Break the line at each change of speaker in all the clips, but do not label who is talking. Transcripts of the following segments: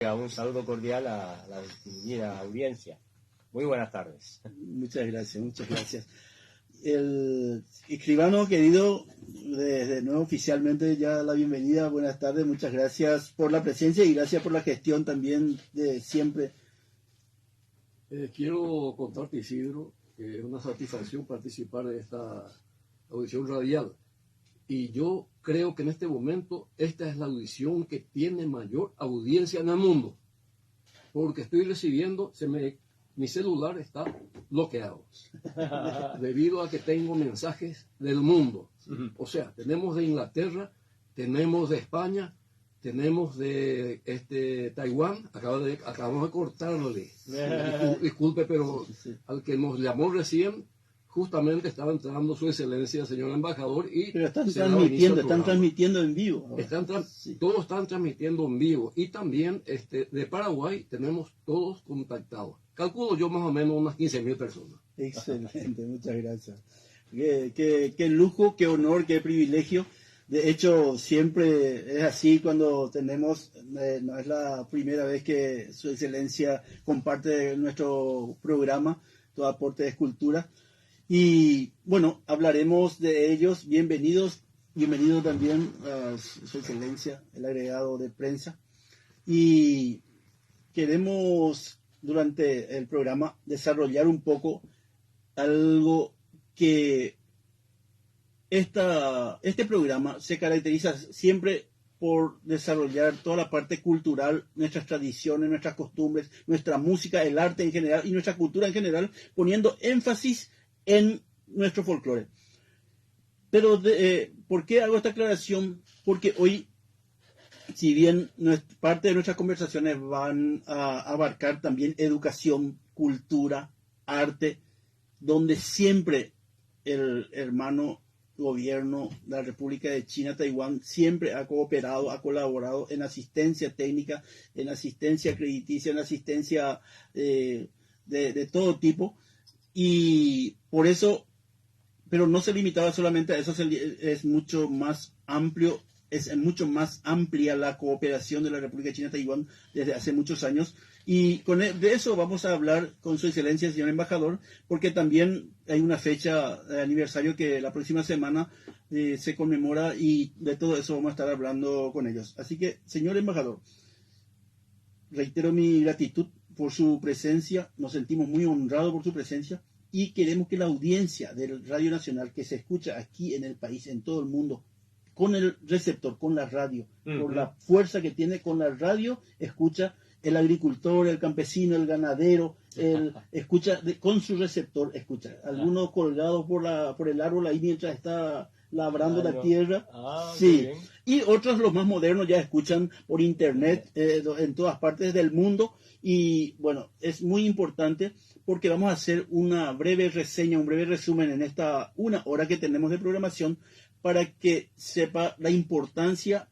Un saludo cordial a la distinguida audiencia. Muy buenas tardes.
Muchas gracias, muchas gracias. El escribano querido, de nuevo oficialmente ya la bienvenida, buenas tardes, muchas gracias por la presencia y gracias por la gestión también de siempre.
Quiero contarte, Isidro, que es una satisfacción participar de esta audición radial. Y yo creo que en este momento esta es la audición que tiene mayor audiencia en el mundo. Porque estoy recibiendo, mi celular está bloqueado. Debido a que tengo mensajes del mundo. O sea, tenemos de Inglaterra, tenemos de España, tenemos de Taiwán. Acabamos de cortarle. Disculpe, pero al que nos llamó recién, justamente estaba entrando su excelencia, señor embajador, y
pero están transmitiendo en vivo.
Todos están transmitiendo en vivo. Y también de Paraguay tenemos todos contactados. Calculo yo más o menos unas 15.000 personas.
Excelente, muchas gracias. Qué lujo, qué honor, qué privilegio. De hecho, siempre es así cuando tenemos, no es la primera vez que su excelencia comparte nuestro programa, Todo Aporte de Escultura. Y bueno, hablaremos de ellos. Bienvenido también a su excelencia, el agregado de prensa. Y queremos durante el programa desarrollar un poco algo que este programa se caracteriza siempre por desarrollar toda la parte cultural, nuestras tradiciones, nuestras costumbres, nuestra música, el arte en general y nuestra cultura en general, poniendo énfasis en nuestro folclore. Pero, ¿por qué hago esta aclaración? Porque hoy, si bien parte de nuestras conversaciones van a abarcar también educación, cultura, arte, donde siempre el hermano gobierno de la República de China, Taiwán, siempre ha cooperado, ha colaborado en asistencia técnica, en asistencia crediticia, en asistencia de todo tipo. Y por eso, pero no se limitaba solamente a eso, es mucho más amplio, es mucho más amplia la cooperación de la República de China Taiwán desde hace muchos años. Y de eso vamos a hablar con su excelencia, señor embajador, porque también hay una fecha de aniversario que la próxima semana se conmemora y de todo eso vamos a estar hablando con ellos. Así que, señor embajador, reitero mi gratitud por su presencia, nos sentimos muy honrados por su presencia y queremos que la audiencia del Radio Nacional que se escucha aquí en el país, en todo el mundo, con el receptor, con la radio, por la fuerza que tiene con la radio, escucha el agricultor, el campesino, el ganadero, escucha con su receptor, escucha. Algunos colgados por el árbol ahí mientras está labrando la tierra. Sí. Y otros, los más modernos, ya escuchan por internet en todas partes del mundo. Y bueno, es muy importante porque vamos a hacer una breve reseña, un breve resumen en esta 1 hora que tenemos de programación para que sepa la importancia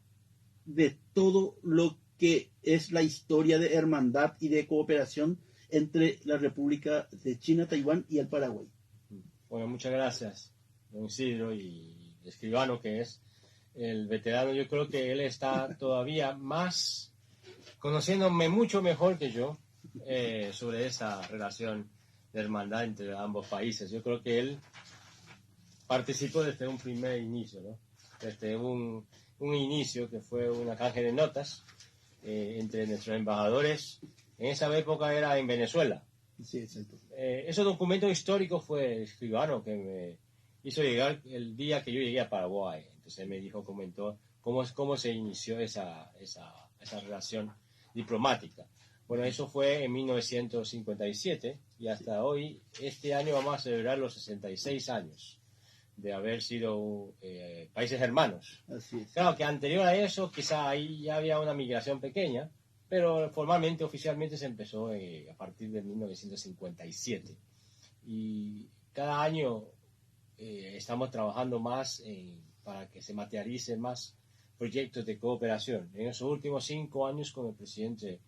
de todo lo que es la historia de hermandad y de cooperación entre la República de China, Taiwán y el Paraguay.
Bueno, muchas gracias, don Isidro, y el escribano que es el veterano. Yo creo que él está todavía más conociéndome mucho mejor que yo sobre esa relación de hermandad entre ambos países. Yo creo que él participó desde un primer inicio, ¿no? Desde un inicio que fue una canje de notas entre nuestros embajadores. En esa época era en Venezuela.
Sí, exacto.
Ese documento histórico fue el escribano que me hizo llegar el día que yo llegué a Paraguay. Entonces me dijo, comentó cómo se inició esa relación diplomática. Bueno, eso fue en 1957 y hasta hoy, este año vamos a celebrar los 66 años de haber sido países hermanos.
Así es.
Claro que anterior a eso quizá ahí ya había una migración pequeña, pero formalmente, oficialmente se empezó a partir de 1957. Y cada año estamos trabajando más para que se materialicen más proyectos de cooperación. En esos últimos 5 años con el presidente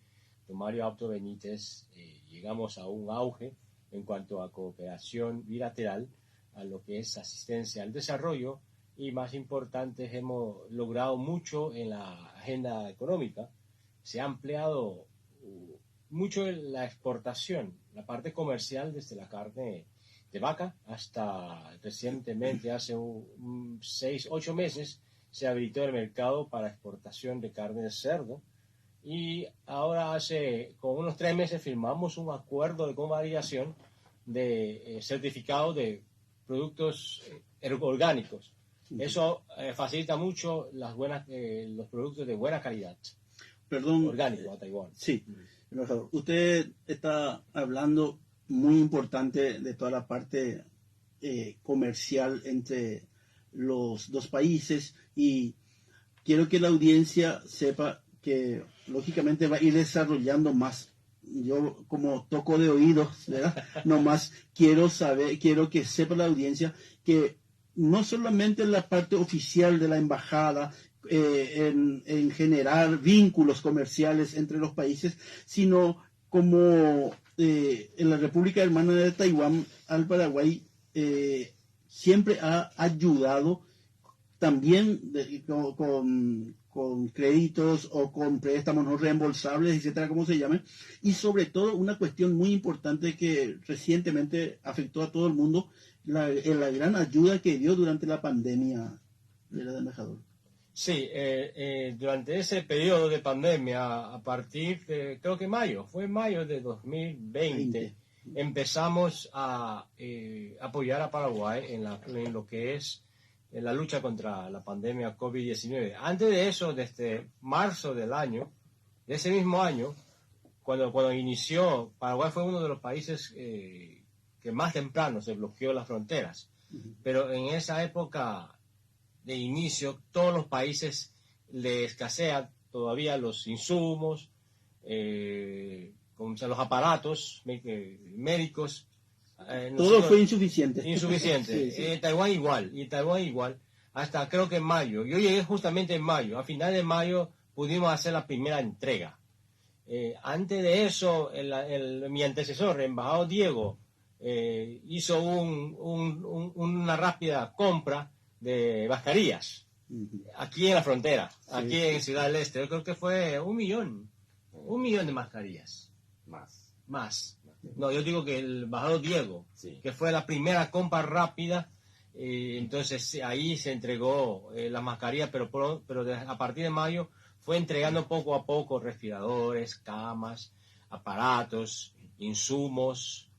don Mario Abdo Benítez llegamos a un auge en cuanto a cooperación bilateral, a lo que es asistencia al desarrollo y, más importante, hemos logrado mucho en la agenda económica. Se ha ampliado mucho la exportación, la parte comercial desde la carne de vaca hasta recientemente, hace 6, 8 meses, se habilitó el mercado para exportación de carne de cerdo. Y ahora hace como unos 3 meses firmamos un acuerdo de convalidación de certificado de productos orgánicos. Eso facilita mucho los productos de buena calidad.
Perdón.
Orgánico a Taiwán.
Sí, embajador. Usted está hablando muy importante de toda la parte comercial entre los dos países, y quiero que la audiencia sepa que lógicamente va a ir desarrollando más. Yo como toco de oídos, ¿verdad? Nomás quiero que sepa la audiencia que no solamente la parte oficial de la embajada en generar vínculos comerciales entre los países, sino como en la República Hermana de Taiwán al Paraguay siempre ha ayudado también con créditos o con préstamos no reembolsables, etcétera, como se llame, y sobre todo una cuestión muy importante que recientemente afectó a todo el mundo, la gran ayuda que dio durante la pandemia, ¿verdad, embajador?
Sí, durante ese periodo de pandemia, a partir de, creo que fue mayo de 2020, empezamos a apoyar a Paraguay en lo que es la lucha contra la pandemia COVID-19. Antes de eso, desde marzo de ese mismo año, cuando inició, Paraguay fue uno de los países que más temprano se bloqueó las fronteras. Pero en esa época de inicio, todos los países le escasean todavía los insumos, los aparatos médicos.
Todo fue insuficiente.
Insuficiente. Sí. Taiwán igual, hasta creo que en mayo. Yo llegué justamente en mayo. A final de mayo pudimos hacer la primera entrega. Antes de eso, mi antecesor, el embajador Diego, hizo una rápida compra de mascarillas aquí en la frontera, aquí en Ciudad del Este. Yo creo que fue 1 millón de mascarillas. Más. No, yo digo que el embajador Diego, que fue la primera compra rápida, entonces ahí se entregó la mascarilla, pero a partir de mayo fue entregando poco a poco respiradores, camas, aparatos, insumos.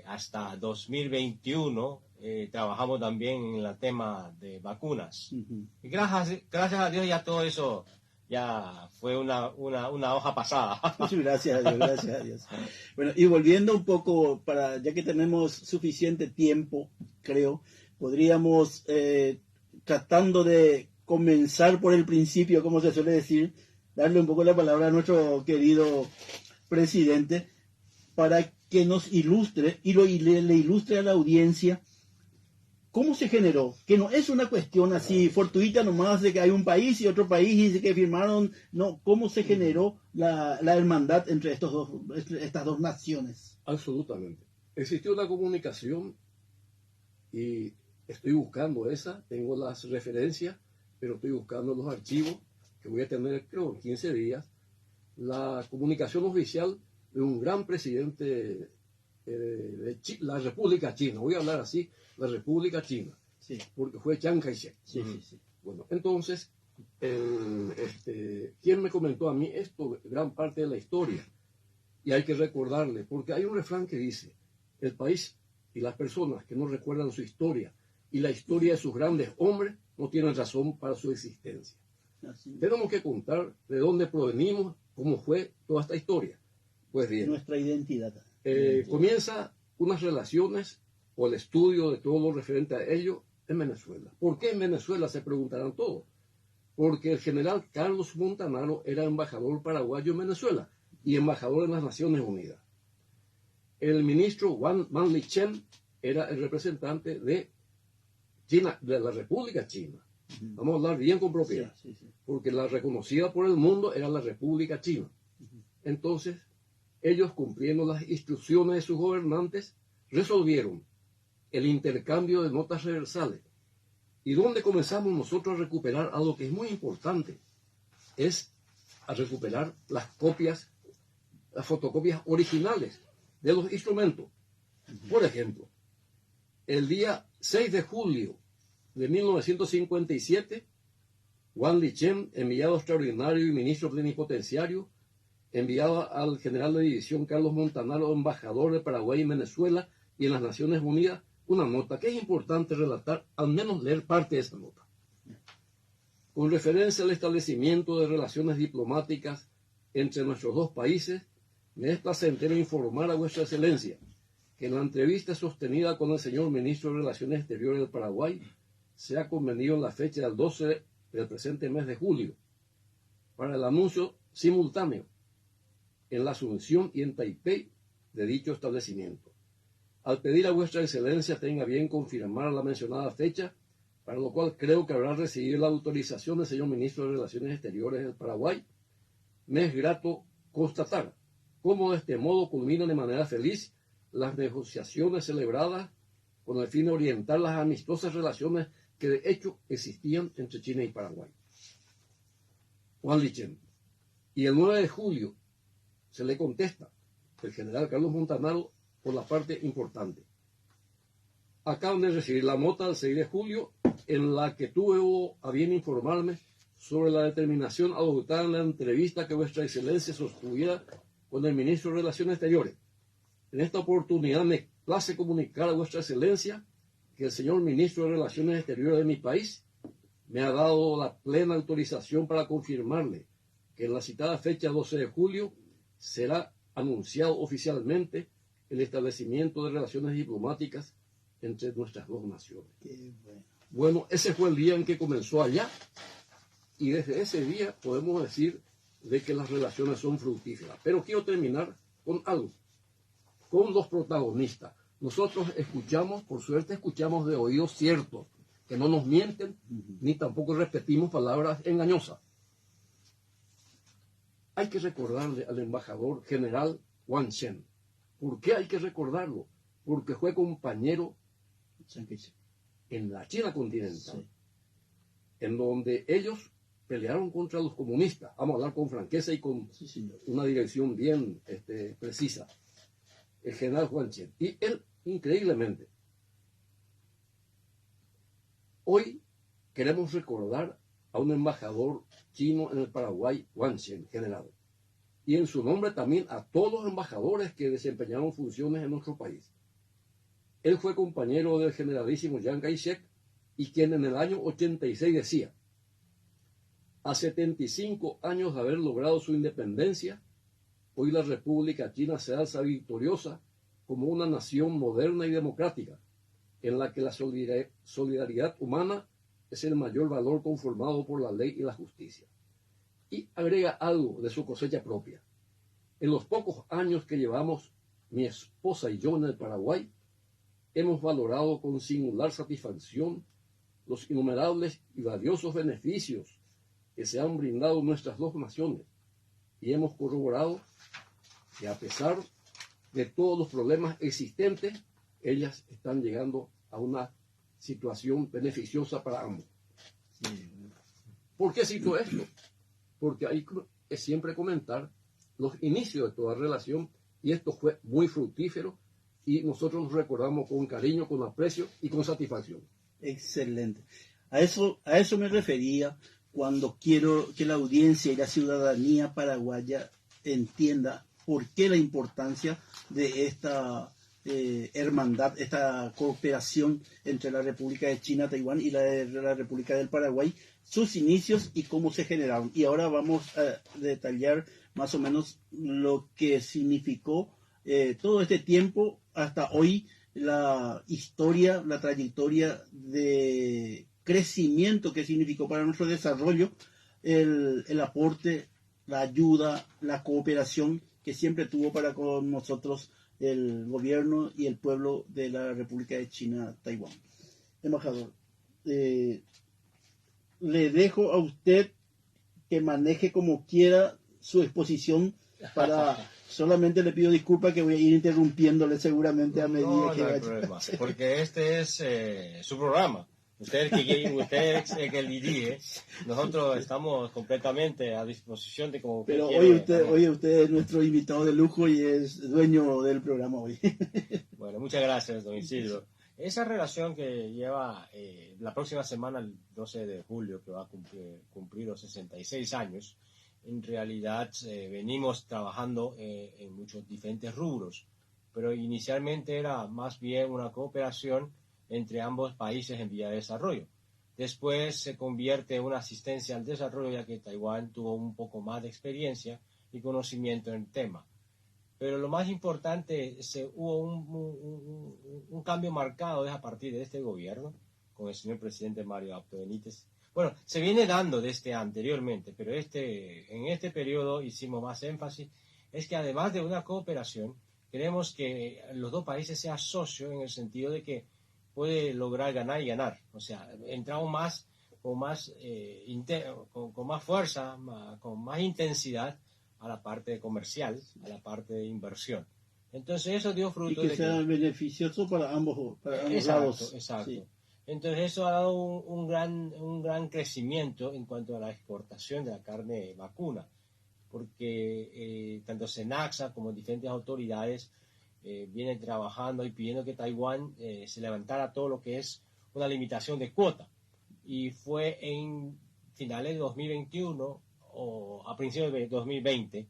Hasta 2021 trabajamos también en el tema de vacunas. Y gracias a Dios ya todo eso ya fue una hoja pasada.
Gracias a Dios. Bueno, y volviendo un poco, ya que tenemos suficiente tiempo, creo, podríamos, tratando de comenzar por el principio, como se suele decir, darle un poco la palabra a nuestro querido presidente para que nos ilustre y le ilustre a la audiencia cómo se generó, que no es una cuestión así fortuita nomás de que hay un país y otro país y que firmaron, no, cómo se generó la hermandad entre estas dos naciones.
Absolutamente. Existió una comunicación y estoy buscando tengo las referencias, pero estoy buscando los archivos que voy a tener, creo, en 15 días, la comunicación oficial de un gran presidente de la República China. Voy a hablar así, la República China, porque fue Chiang Kai-shek. Bueno, entonces, ¿quién me comentó a mí esto? Gran parte de la historia. Y hay que recordarle, porque hay un refrán que dice, el país y las personas que no recuerdan su historia y la historia de sus grandes hombres no tienen razón para su existencia. Tenemos que contar de dónde provenimos, cómo fue toda esta historia. Pues bien,
nuestra identidad.
Comienza unas relaciones o el estudio de todo lo referente a ello en Venezuela. ¿Por qué en Venezuela? Se preguntarán todos. Porque el general Carlos Montanaro era embajador paraguayo en Venezuela y embajador en las Naciones Unidas. El ministro Wang Manlichen era el representante de China, de la República China. Vamos a hablar bien con propiedad, porque la reconocida por el mundo era la República China. Entonces, ellos, cumpliendo las instrucciones de sus gobernantes, resolvieron el intercambio de notas reversales. ¿Y dónde comenzamos nosotros a recuperar algo que es muy importante? Es a recuperar las copias las fotocopias originales de los instrumentos. Por ejemplo, el día 6 de julio de 1957, Wang Lichen, enviado extraordinario y ministro plenipotenciario, enviado al general de división Carlos Montanaro, embajador de Paraguay en Venezuela y en las Naciones Unidas, una nota que es importante relatar, al menos leer parte de esa nota. Con referencia al establecimiento de relaciones diplomáticas entre nuestros dos países, me es placentero informar a Vuestra Excelencia que en la entrevista sostenida con el señor Ministro de Relaciones Exteriores del Paraguay se ha convenido en la fecha del 12 del presente mes de julio para el anuncio simultáneo en la Asunción y en Taipei de dicho establecimiento. Al pedir a Vuestra Excelencia tenga bien confirmar la mencionada fecha, para lo cual creo que habrá recibido la autorización del señor Ministro de Relaciones Exteriores del Paraguay, me es grato constatar cómo de este modo culminan de manera feliz las negociaciones celebradas con el fin de orientar las amistosas relaciones que de hecho existían entre China y Paraguay. Wang Lichen. Y el 9 de julio se le contesta el general Carlos Montanaro por la parte importante. Acaban de recibir la nota del 6 de julio en la que tuve a bien informarme sobre la determinación adoptada en la entrevista que Vuestra Excelencia sostuviera con el Ministro de Relaciones Exteriores. En esta oportunidad me place comunicar a Vuestra Excelencia que el señor Ministro de Relaciones Exteriores de mi país me ha dado la plena autorización para confirmarle que en la citada fecha 12 de julio será anunciado oficialmente el establecimiento de relaciones diplomáticas entre nuestras dos naciones. Bueno, ese fue el día en que comenzó allá, y desde ese día podemos decir de que las relaciones son fructíferas. Pero quiero terminar con algo, con los protagonistas. Nosotros escuchamos, por suerte escuchamos de oídos ciertos, que no nos mienten, ni tampoco repetimos palabras engañosas. Hay que recordarle al embajador general Wang Shen. ¿Por qué hay que recordarlo? Porque fue compañero en la China continental, sí, en donde ellos pelearon contra los comunistas. Vamos a hablar con franqueza y con una dirección bien precisa. El general Wang Shen. Y él, increíblemente, hoy queremos recordar a un embajador chino en el Paraguay, Wang Shen, general. Y en su nombre también a todos los embajadores que desempeñaron funciones en nuestro país. Él fue compañero del generalísimo Chiang Kai-shek y quien en el año 86 decía: a 75 años de haber logrado su independencia, hoy la República China se alza victoriosa como una nación moderna y democrática, en la que la solidaridad humana es el mayor valor conformado por la ley y la justicia. Y agrega algo de su cosecha propia. En los pocos años que llevamos mi esposa y yo en el Paraguay, hemos valorado con singular satisfacción los innumerables y valiosos beneficios que se han brindado nuestras dos naciones, y hemos corroborado que a pesar de todos los problemas existentes, ellas están llegando a una situación beneficiosa para ambos. ¿Por qué cito esto? Porque hay que siempre comentar los inicios de toda relación, y esto fue muy fructífero, y nosotros nos recordamos con cariño, con aprecio y con satisfacción.
Excelente. A eso me refería cuando quiero que la audiencia y la ciudadanía paraguaya entienda por qué la importancia de esta hermandad, esta cooperación entre la República de China, Taiwán y la República del Paraguay, sus inicios y cómo se generaron. Y ahora vamos a detallar más o menos lo que significó todo este tiempo hasta hoy, la historia, la trayectoria de crecimiento que significó para nuestro desarrollo, el aporte, la ayuda, la cooperación que siempre tuvo para con nosotros el gobierno y el pueblo de la República de China, Taiwán. Embajador, le dejo a usted que maneje como quiera su exposición. Solamente le pido disculpas que voy a ir interrumpiéndole seguramente a medida que
no
vaya.
Hay problema, porque este es su programa. Usted es el que dirige. Nosotros estamos completamente a disposición de como
Pero
quiere.
hoy usted es nuestro invitado de lujo y es dueño del programa hoy.
Bueno, muchas gracias, don Isidro. Esa relación que lleva la próxima semana, el 12 de julio, que va a cumplir los 66 años, en realidad venimos trabajando en muchos diferentes rubros, pero inicialmente era más bien una cooperación entre ambos países en vía de desarrollo. Después se convierte en una asistencia al desarrollo, ya que Taiwán tuvo un poco más de experiencia y conocimiento en el tema. Pero lo más importante, hubo un cambio marcado a partir de este gobierno, con el señor presidente Mario Abdo Benítez. Bueno, se viene dando desde anteriormente, pero en este periodo hicimos más énfasis, es que además de una cooperación, queremos que los dos países sean socios en el sentido de que puede lograr ganar y ganar. O sea, entramos más, con más fuerza, con más intensidad a la parte comercial, a la parte de inversión. Entonces eso dio fruto.
Y que sea beneficioso para ambos lados.
Exacto.
Sí.
Entonces eso ha dado un gran crecimiento en cuanto a la exportación de la carne vacuna, porque tanto SENAXA como diferentes autoridades vienen trabajando y pidiendo que Taiwán se levantara todo lo que es una limitación de cuota. Y fue en finales de 2021 o a principios de 2020,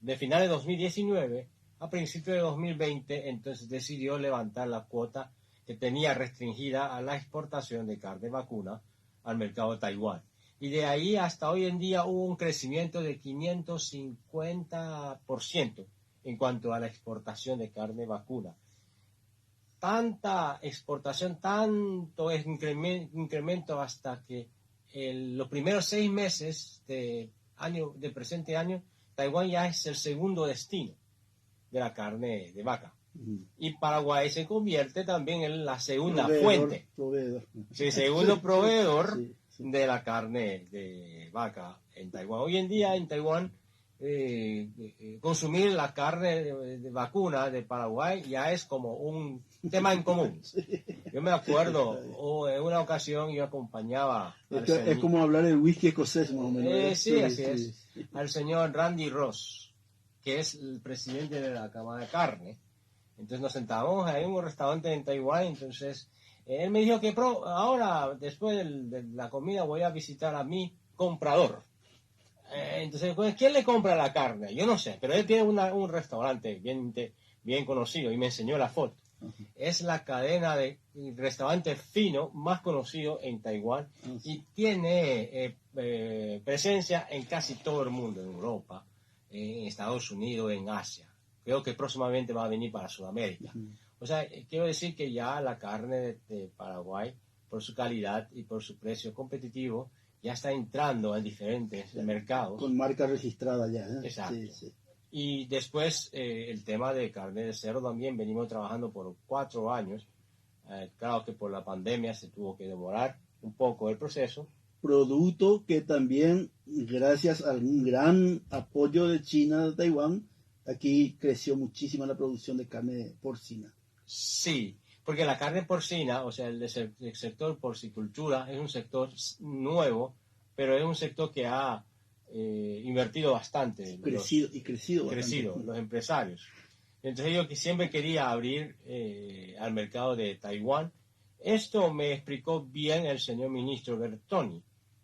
de finales de 2019 a principios de 2020, entonces decidió levantar la cuota que tenía restringida a la exportación de carne vacuna al mercado de Taiwán. Y de ahí hasta hoy en día hubo un crecimiento de 550% en cuanto a la exportación de carne vacuna. Tanta exportación, tanto incremento hasta que los primeros 6 meses del presente año, Taiwán ya es el segundo destino de la carne de vaca. Y Paraguay se convierte también en la segunda fuente. Sí, segundo proveedor de la carne de vaca en Taiwán. Hoy en día en Taiwán consumir la carne de vacuna de Paraguay ya es como un tema en común. Yo me acuerdo, en una ocasión yo acompañaba...
Es como hablar el whisky escocés, más o menos.
Sí, así es. Al señor Randy Ross, que es el presidente de la Cámara de Carne. Entonces nos sentábamos ahí en un restaurante en Taiwán. Entonces él me dijo que ahora, después de la comida, voy a visitar a mi comprador. Entonces, ¿quién le compra la carne? Yo no sé, pero él tiene un restaurante bien conocido y me enseñó la foto. Es la cadena de restaurante fino más conocido en Taiwán y tiene presencia en casi todo el mundo, en Europa, en Estados Unidos, en Asia. Creo que próximamente va a venir para Sudamérica. O sea, quiero decir que ya la carne de Paraguay, por su calidad y por su precio competitivo, ya está entrando en diferentes mercados.
Con marca registrada ya.
Exacto. Sí. Y después el tema de carne de cerdo también venimos trabajando por 4 años. Claro que por la pandemia se tuvo que demorar un poco el proceso.
Producto que también, gracias a un gran apoyo de China, de Taiwán, aquí creció muchísimo la producción de carne porcina.
Sí, porque la carne porcina, o sea, el sector porcicultura es un sector nuevo, pero es un sector que ha invertido bastante.
Crecido
los empresarios. Entonces yo siempre quería abrir al mercado de Taiwán. Esto me explicó bien el señor ministro Bertoni.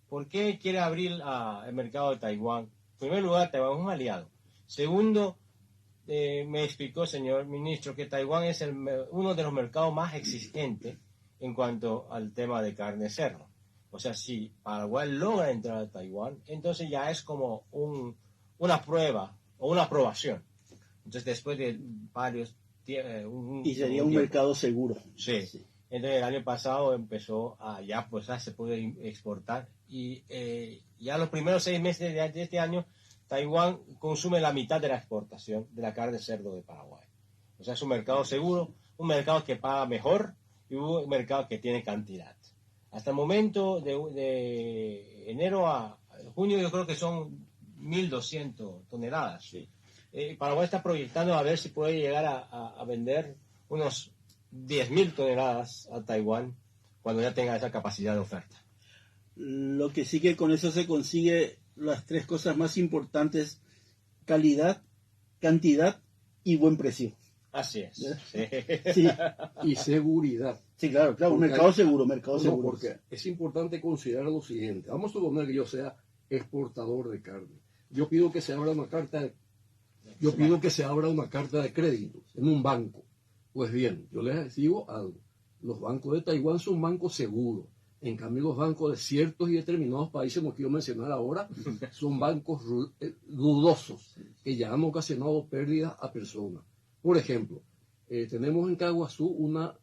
¿Por qué quiere abrir el mercado de Taiwán? En primer lugar, Taiwán es un aliado. Segundo, me explicó el señor ministro que Taiwán es uno de los mercados más exigentes en cuanto al tema de carne de cerdo. O sea, si Paraguay logra entrar a Taiwán, entonces ya es como una prueba o una aprobación. Entonces, después de varios...
y sería un mercado seguro.
Sí. Entonces, el año pasado empezó ya se puede exportar. Y ya los primeros 6 meses de este año, Taiwán consume la mitad de la exportación de la carne de cerdo de Paraguay. O sea, es un mercado seguro, un mercado que paga mejor y un mercado que tiene cantidad. Hasta el momento, de enero a junio, yo creo que son 1.200 toneladas. Sí. Paraguay está proyectando a ver si puede llegar a vender unos 10.000 toneladas a Taiwán cuando ya tenga esa capacidad de oferta.
Lo que sí que con eso se consigue las tres cosas más importantes: calidad, cantidad y buen precio.
Así es.
Sí.
Sí.
Y seguridad.
Sí, claro, un mercado seguro, mercado seguro.
Porque es importante considerar lo siguiente. Vamos a suponer que yo sea exportador de carne. Yo pido que se abra una carta de crédito en un banco. Pues bien, yo les digo algo. Los bancos de Taiwán son bancos seguros. En cambio, los bancos de ciertos y determinados países, no quiero mencionar ahora, son bancos dudosos, que ya han ocasionado pérdidas a personas. Por ejemplo, tenemos en Caguazú un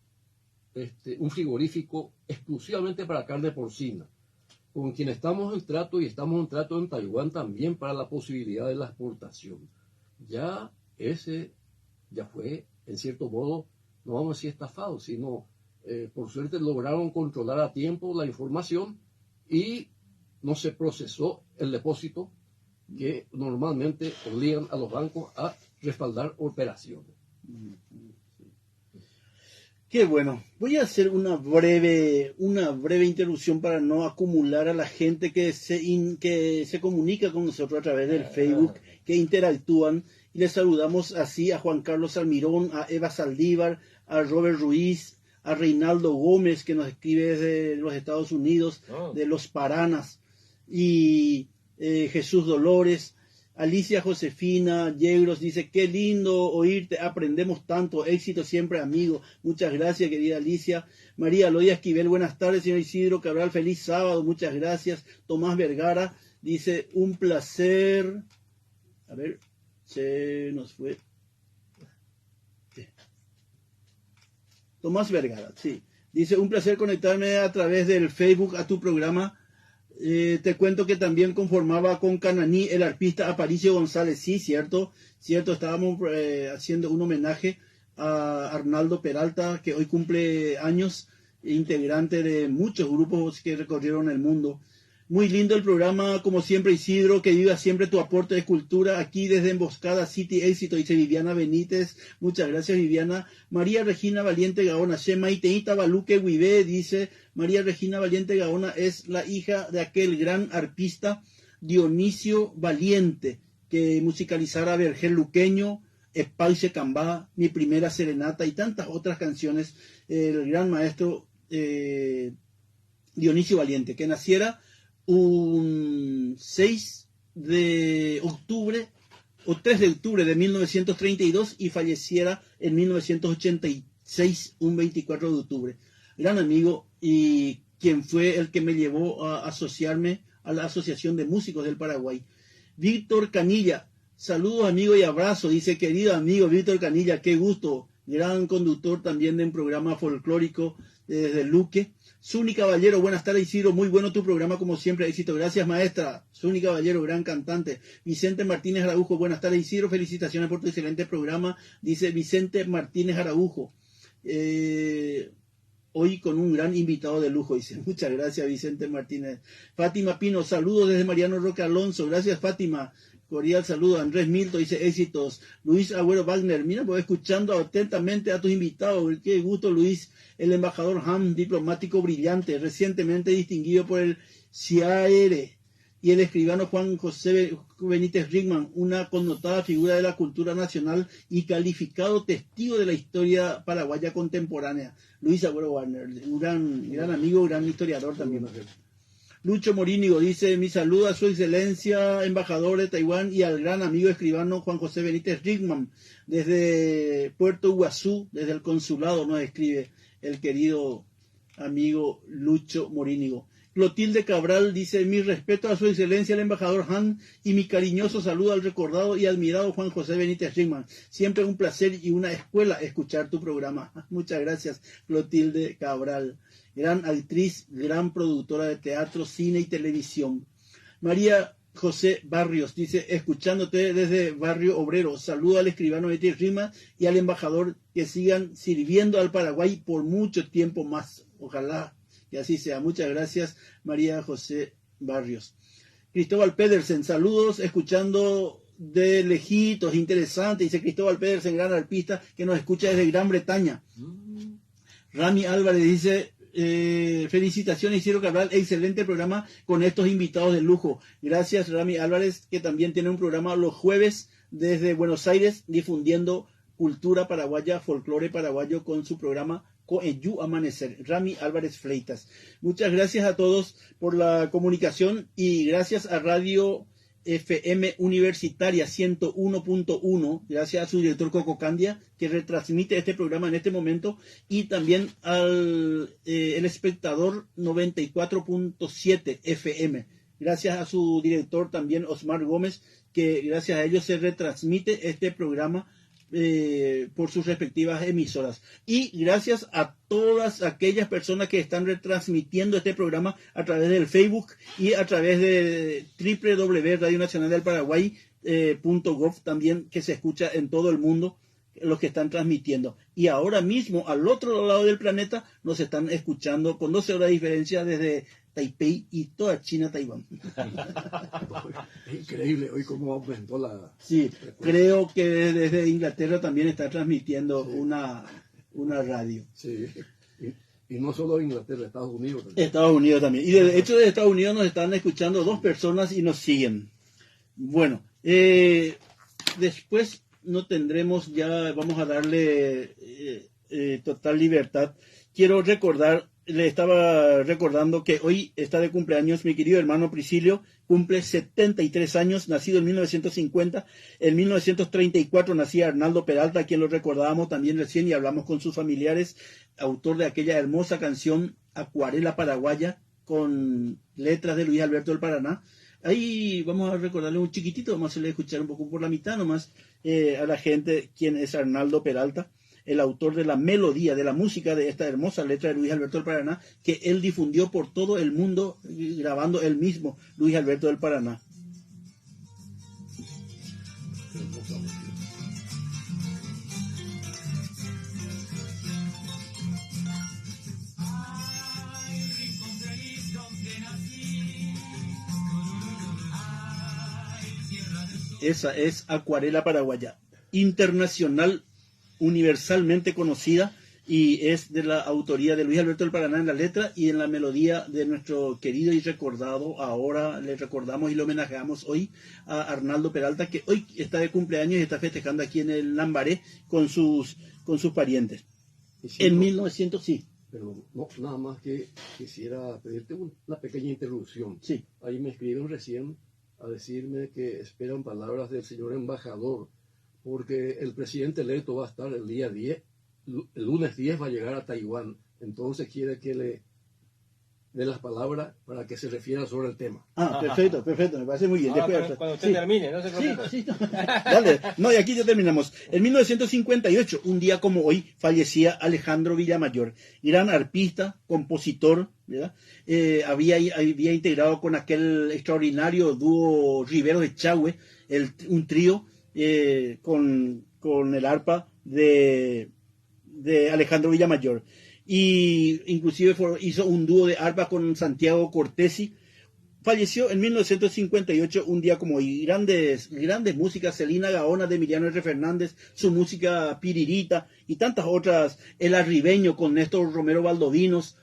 frigorífico exclusivamente para carne porcina, con quien estamos en trato, y estamos en trato en Taiwán también para la posibilidad de la exportación. Ya fue, en cierto modo, no vamos a decir estafado, sino por suerte lograron controlar a tiempo la información y no se procesó el depósito que normalmente obligan a los bancos a respaldar operaciones.
Qué bueno. Voy a hacer una breve interrupción para no acumular a la gente que se comunica con nosotros a través del Facebook, que interactúan, y les saludamos así a Juan Carlos Almirón, a Eva Saldívar, a Robert Ruiz, a Reinaldo Gómez, que nos escribe desde los Estados Unidos, de Los Paranas, y Jesús Dolores. Alicia Josefina Yegros dice: qué lindo oírte, aprendemos tanto, éxito siempre, amigo. Muchas gracias, querida Alicia. María Loya Esquivel, buenas tardes, señor Isidro Cabral, feliz sábado, muchas gracias. Tomás Vergara dice: un placer. A ver, se nos fue. Tomás Vergara, sí. Dice: un placer conectarme a través del Facebook a tu programa. Te cuento que también conformaba con Cananí el arpista Aparicio González. Sí, cierto, estábamos haciendo un homenaje a Arnaldo Peralta, que hoy cumple años, integrante de muchos grupos que recorrieron el mundo. Muy lindo el programa, como siempre, Isidro, que viva siempre tu aporte de cultura aquí desde Emboscada City, éxito, dice Viviana Benítez. Muchas gracias, Viviana. María Regina Valiente Gaona, Shemaiteita Baluque Huivé, dice María Regina Valiente Gaona, es la hija de aquel gran arpista Dionisio Valiente, que musicalizara Vergel Luqueño, Espaiche Cambá, Mi Primera Serenata y tantas otras canciones. El gran maestro Dionisio Valiente, que naciera un 6 de octubre o 3 de octubre de 1932 y falleciera en 1986, un 24 de octubre. Gran amigo, y quien fue el que me llevó a asociarme a la Asociación de Músicos del Paraguay. Víctor Canilla, saludos, amigo, y abrazo, dice: querido amigo Víctor Canilla, qué gusto, gran conductor también de un programa folclórico desde Luque. Zuni Caballero, buenas tardes, Isidro, muy bueno tu programa, como siempre, éxito. Gracias, maestra. Zuni Caballero, gran cantante. Vicente Martínez Araujo, buenas tardes, Isidro, felicitaciones por tu excelente programa, dice Vicente Martínez Araujo. Hoy con un gran invitado de lujo, dice. Muchas gracias, Vicente Martínez. Fátima Pino, saludos desde Mariano Roque Alonso. Gracias, Fátima. Cordial saludo. Andrés Milto dice: éxitos. Luis Agüero Wagner, mira, voy escuchando atentamente a tus invitados. Qué gusto, Luis. El embajador Ham, diplomático brillante, recientemente distinguido por el CIAR. Y el escribano Juan José Benítez Rickman, una connotada figura de la cultura nacional y calificado testigo de la historia paraguaya contemporánea. Luis Agüero Wagner, un gran amigo, gran historiador también. Lucho Morínigo dice: mi saludo a su excelencia, embajador de Taiwán, y al gran amigo escribano Juan José Benítez Rickman, desde Puerto Iguazú, desde el consulado, nos escribe el querido amigo Lucho Morínigo. Clotilde Cabral dice: mi respeto a su excelencia el embajador Han y mi cariñoso saludo al recordado y admirado Juan José Benítez Rickman. Siempre un placer y una escuela escuchar tu programa. Muchas gracias, Clotilde Cabral. Gran actriz, gran productora de teatro, cine y televisión. María José Barrios dice: escuchándote desde Barrio Obrero, saludo al escribano Benítez Rickman y al embajador, que sigan sirviendo al Paraguay por mucho tiempo más. Ojalá que así sea. Muchas gracias, María José Barrios. Cristóbal Pedersen, saludos, escuchando de lejitos, interesante, dice Cristóbal Pedersen, gran arpista que nos escucha desde Gran Bretaña. Rami Álvarez dice: felicitaciones, Isidro Cabral, excelente programa con estos invitados de lujo. Gracias, Rami Álvarez, que también tiene un programa los jueves desde Buenos Aires, difundiendo cultura paraguaya, folclore paraguayo con su programa Coeyú Amanecer. Rami Álvarez Fleitas. Muchas gracias a todos por la comunicación y gracias a Radio FM Universitaria 101.1, gracias a su director Coco Candia, que retransmite este programa en este momento, y también al El Espectador 94.7 FM. Gracias a su director también Osmar Gómez, que gracias a ellos se retransmite este programa por sus respectivas emisoras. Y gracias a todas aquellas personas que están retransmitiendo este programa a través del Facebook y a través de www.radionacionaldelparaguay.gov también, que se escucha en todo el mundo, los que están transmitiendo. Y ahora mismo, al otro lado del planeta, nos están escuchando con 12 horas de diferencia desde Taipei y toda China, Taiwán.
Es increíble hoy cómo aumentó la...
Sí, creo que desde Inglaterra también está transmitiendo una radio.
Sí, y no solo Inglaterra, Estados Unidos también.
Estados Unidos también. Y de hecho de Estados Unidos nos están escuchando 2 personas y nos siguen. Bueno, después no tendremos ya, vamos a darle total libertad. Quiero recordar, le estaba recordando que hoy está de cumpleaños mi querido hermano Priscilio, cumple 73 años, nacido en 1950. En 1934 nacía Arnaldo Peralta, a quien lo recordábamos también recién y hablamos con sus familiares, autor de aquella hermosa canción Acuarela Paraguaya, con letras de Luis Alberto del Paraná. Ahí vamos a recordarle un chiquitito, vamos a hacerle escuchar un poco por la mitad nomás a la gente quién es Arnaldo Peralta, el autor de la melodía, de la música de esta hermosa letra de Luis Alberto del Paraná, que él difundió por todo el mundo, grabando él mismo, Luis Alberto del Paraná. Esa es Acuarela Paraguaya, internacional, universalmente conocida, y es de la autoría de Luis Alberto del Paraná en la letra y en la melodía de nuestro querido y recordado, ahora le recordamos y le homenajeamos hoy a Arnaldo Peralta, que hoy está de cumpleaños y está festejando aquí en el Lambaré con sus parientes. En 1900, sí.
Pero no, nada más que quisiera pedirte una pequeña interrupción.
Sí.
Ahí me escriben recién a decirme que esperan palabras del señor embajador, porque el presidente electo va a estar el día 10, el lunes 10 va a llegar a Taiwán, entonces quiere que le dé las palabras para que se refiera sobre el tema.
Ah, perfecto, me parece muy bien.
Cuando usted termine, no se preocupe.
Sí. Dale, no, y aquí ya terminamos. En 1958, un día como hoy, fallecía Alejandro Villamayor, gran arpista, compositor, ¿verdad? Había integrado con aquel extraordinario dúo Riveros de Chahue, un trío con el arpa de Alejandro Villamayor. Y inclusive hizo un dúo de arpa con Santiago Cortesi. Falleció en 1958, un día como hoy. Grandes músicas, Celina Gaona de Emiliano R. Fernández, su música Piririta y tantas otras, El Arribeño con Néstor Romero Valdovinos,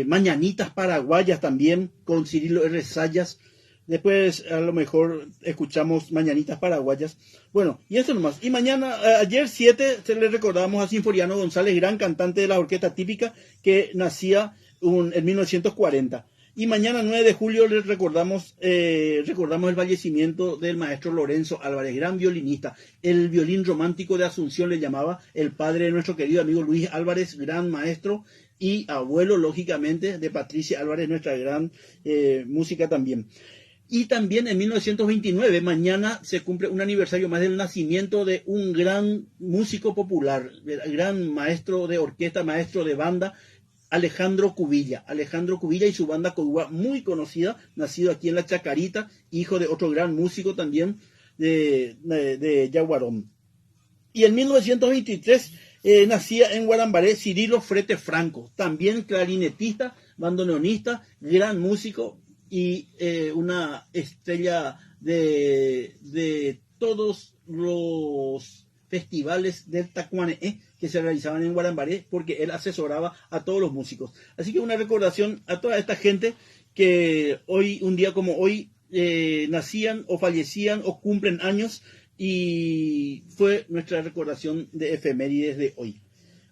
Mañanitas Paraguayas también con Cirilo R. Sayas. Después a lo mejor escuchamos Mañanitas Paraguayas. Bueno, y eso nomás. Y mañana, ayer 7, se le recordamos a Sinforiano González, gran cantante de la orquesta típica, que nacía en 1940. Y mañana 9 de julio les recordamos el fallecimiento del maestro Lorenzo Álvarez, gran violinista. El violín romántico de Asunción le llamaba, el padre de nuestro querido amigo Luis Álvarez, gran maestro, y abuelo, lógicamente, de Patricia Álvarez, nuestra gran música también. Y también en 1929, mañana se cumple un aniversario más del nacimiento de un gran músico popular, gran maestro de orquesta, maestro de banda, Alejandro Cubilla y su banda Codúa, muy conocida, nacido aquí en La Chacarita, hijo de otro gran músico también de Yaguarón. Y en 1923 nacía en Guarambaré Cirilo Frete Franco, también clarinetista, bandoneonista, gran músico y una estrella de todos los festivales del Tacuané que se realizaban en Guarambaré, porque él asesoraba a todos los músicos. Así que una recordación a toda esta gente que hoy, un día como hoy, nacían o fallecían o cumplen años, y fue nuestra recordación de efemérides de hoy.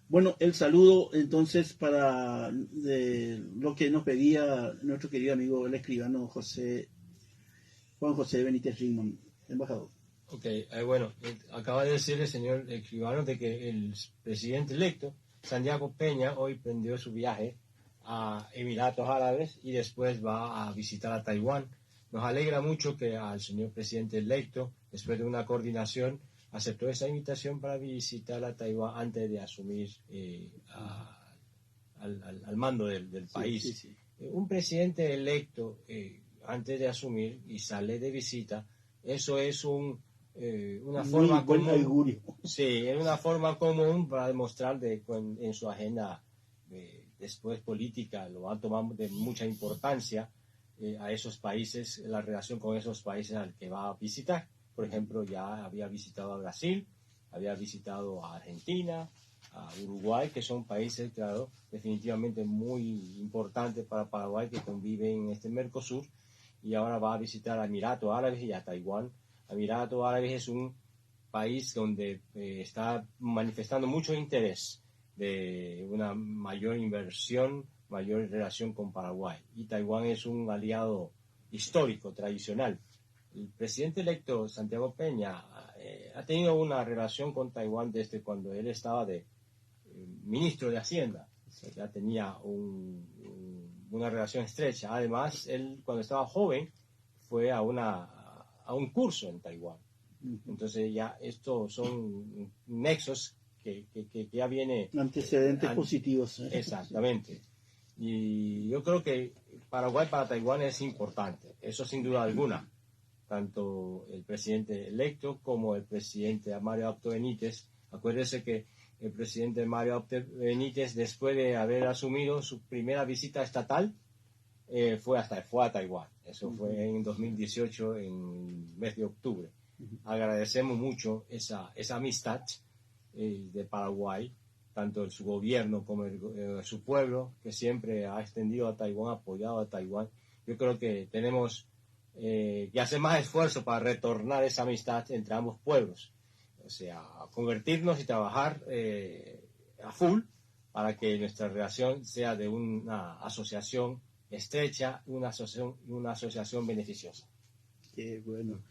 Bueno, el saludo entonces para lo que nos pedía nuestro querido amigo el escribano Juan José Benítez Rimón, embajador.
Ok, bueno, acaba de decir el señor escribano de que el presidente electo, Santiago Peña, hoy prendió su viaje a Emiratos Árabes y después va a visitar a Taiwán. Nos alegra mucho que al señor presidente electo, después de una coordinación, aceptó esa invitación para visitar a Taiwán antes de asumir al mando del país.
Sí, sí, sí.
Un presidente electo, antes de asumir y sale de visita, eso es una forma
buen
común.
augurio.
Sí, es una forma común para demostrar en su agenda después política, lo va a tomar de mucha importancia a esos países, la relación con esos países al que va a visitar. Por ejemplo, ya había visitado a Brasil, había visitado a Argentina, a Uruguay, que son países, claro, definitivamente muy importantes para Paraguay, que conviven en este Mercosur, y ahora va a visitar a Emiratos Árabes y a Taiwán. Emiratos Árabes es un país donde está manifestando mucho interés de una mayor inversión, mayor relación con Paraguay. Y Taiwán es un aliado histórico, tradicional. El presidente electo Santiago Peña ha tenido una relación con Taiwán desde cuando él estaba de ministro de Hacienda. O sea, ya tenía una relación estrecha. Además, él cuando estaba joven fue a un curso en Taiwán. Entonces ya estos son nexos que ya viene...
Antecedentes positivos.
Exactamente. Y yo creo que Paraguay para Taiwán es importante, eso sin duda alguna. Tanto el presidente electo como el presidente Mario Abdo Benítez. Acuérdese que el presidente Mario Abdo Benítez, después de haber asumido su primera visita estatal, fue a Taiwán. Eso fue en 2018, en el mes de octubre. Agradecemos mucho esa amistad de Paraguay, tanto su gobierno como su pueblo, que siempre ha extendido a Taiwán, apoyado a Taiwán. Yo creo que tenemos que hacer más esfuerzo para retornar esa amistad entre ambos pueblos. O sea, convertirnos y trabajar a full para que nuestra relación sea de una asociación estrecha, una asociación beneficiosa.
Qué bueno.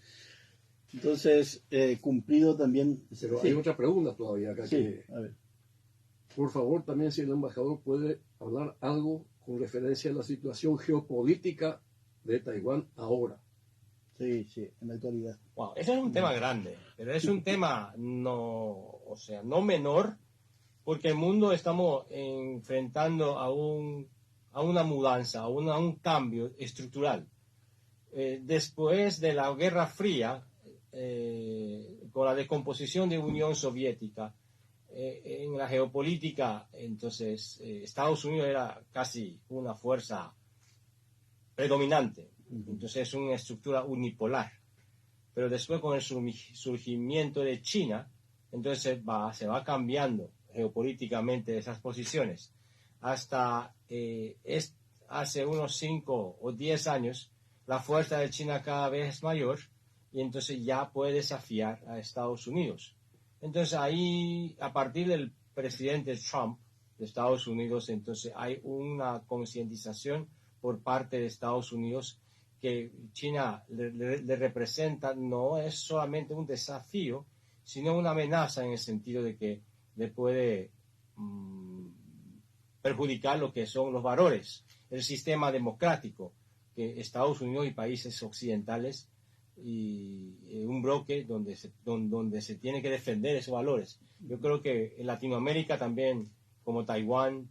Entonces, cumplido también.
Pero
sí.
hay otra pregunta todavía acá.
Sí,
Que,
a ver.
por favor, también si el embajador puede hablar algo con referencia a la situación geopolítica de Taiwán ahora.
Sí, en la actualidad.
Wow, ese es un tema grande, pero es un tema no menor, porque el mundo estamos enfrentando a una mudanza, a un cambio estructural. Después de la Guerra Fría, con la descomposición de la Unión Soviética, en la geopolítica, entonces Estados Unidos era casi una fuerza predominante. Entonces es una estructura unipolar. Pero después con el surgimiento de China, entonces se va cambiando geopolíticamente esas posiciones. Hasta hace unos 5 o 10 años, la fuerza de China cada vez es mayor y entonces ya puede desafiar a Estados Unidos. Entonces ahí, a partir del presidente Trump de Estados Unidos, entonces hay una concientización por parte de Estados Unidos que China le representa, no es solamente un desafío, sino una amenaza en el sentido de que le puede perjudicar lo que son los valores, el sistema democrático, que Estados Unidos y países occidentales y un bloque donde se tiene que defender esos valores. Yo creo que en Latinoamérica también, como Taiwán,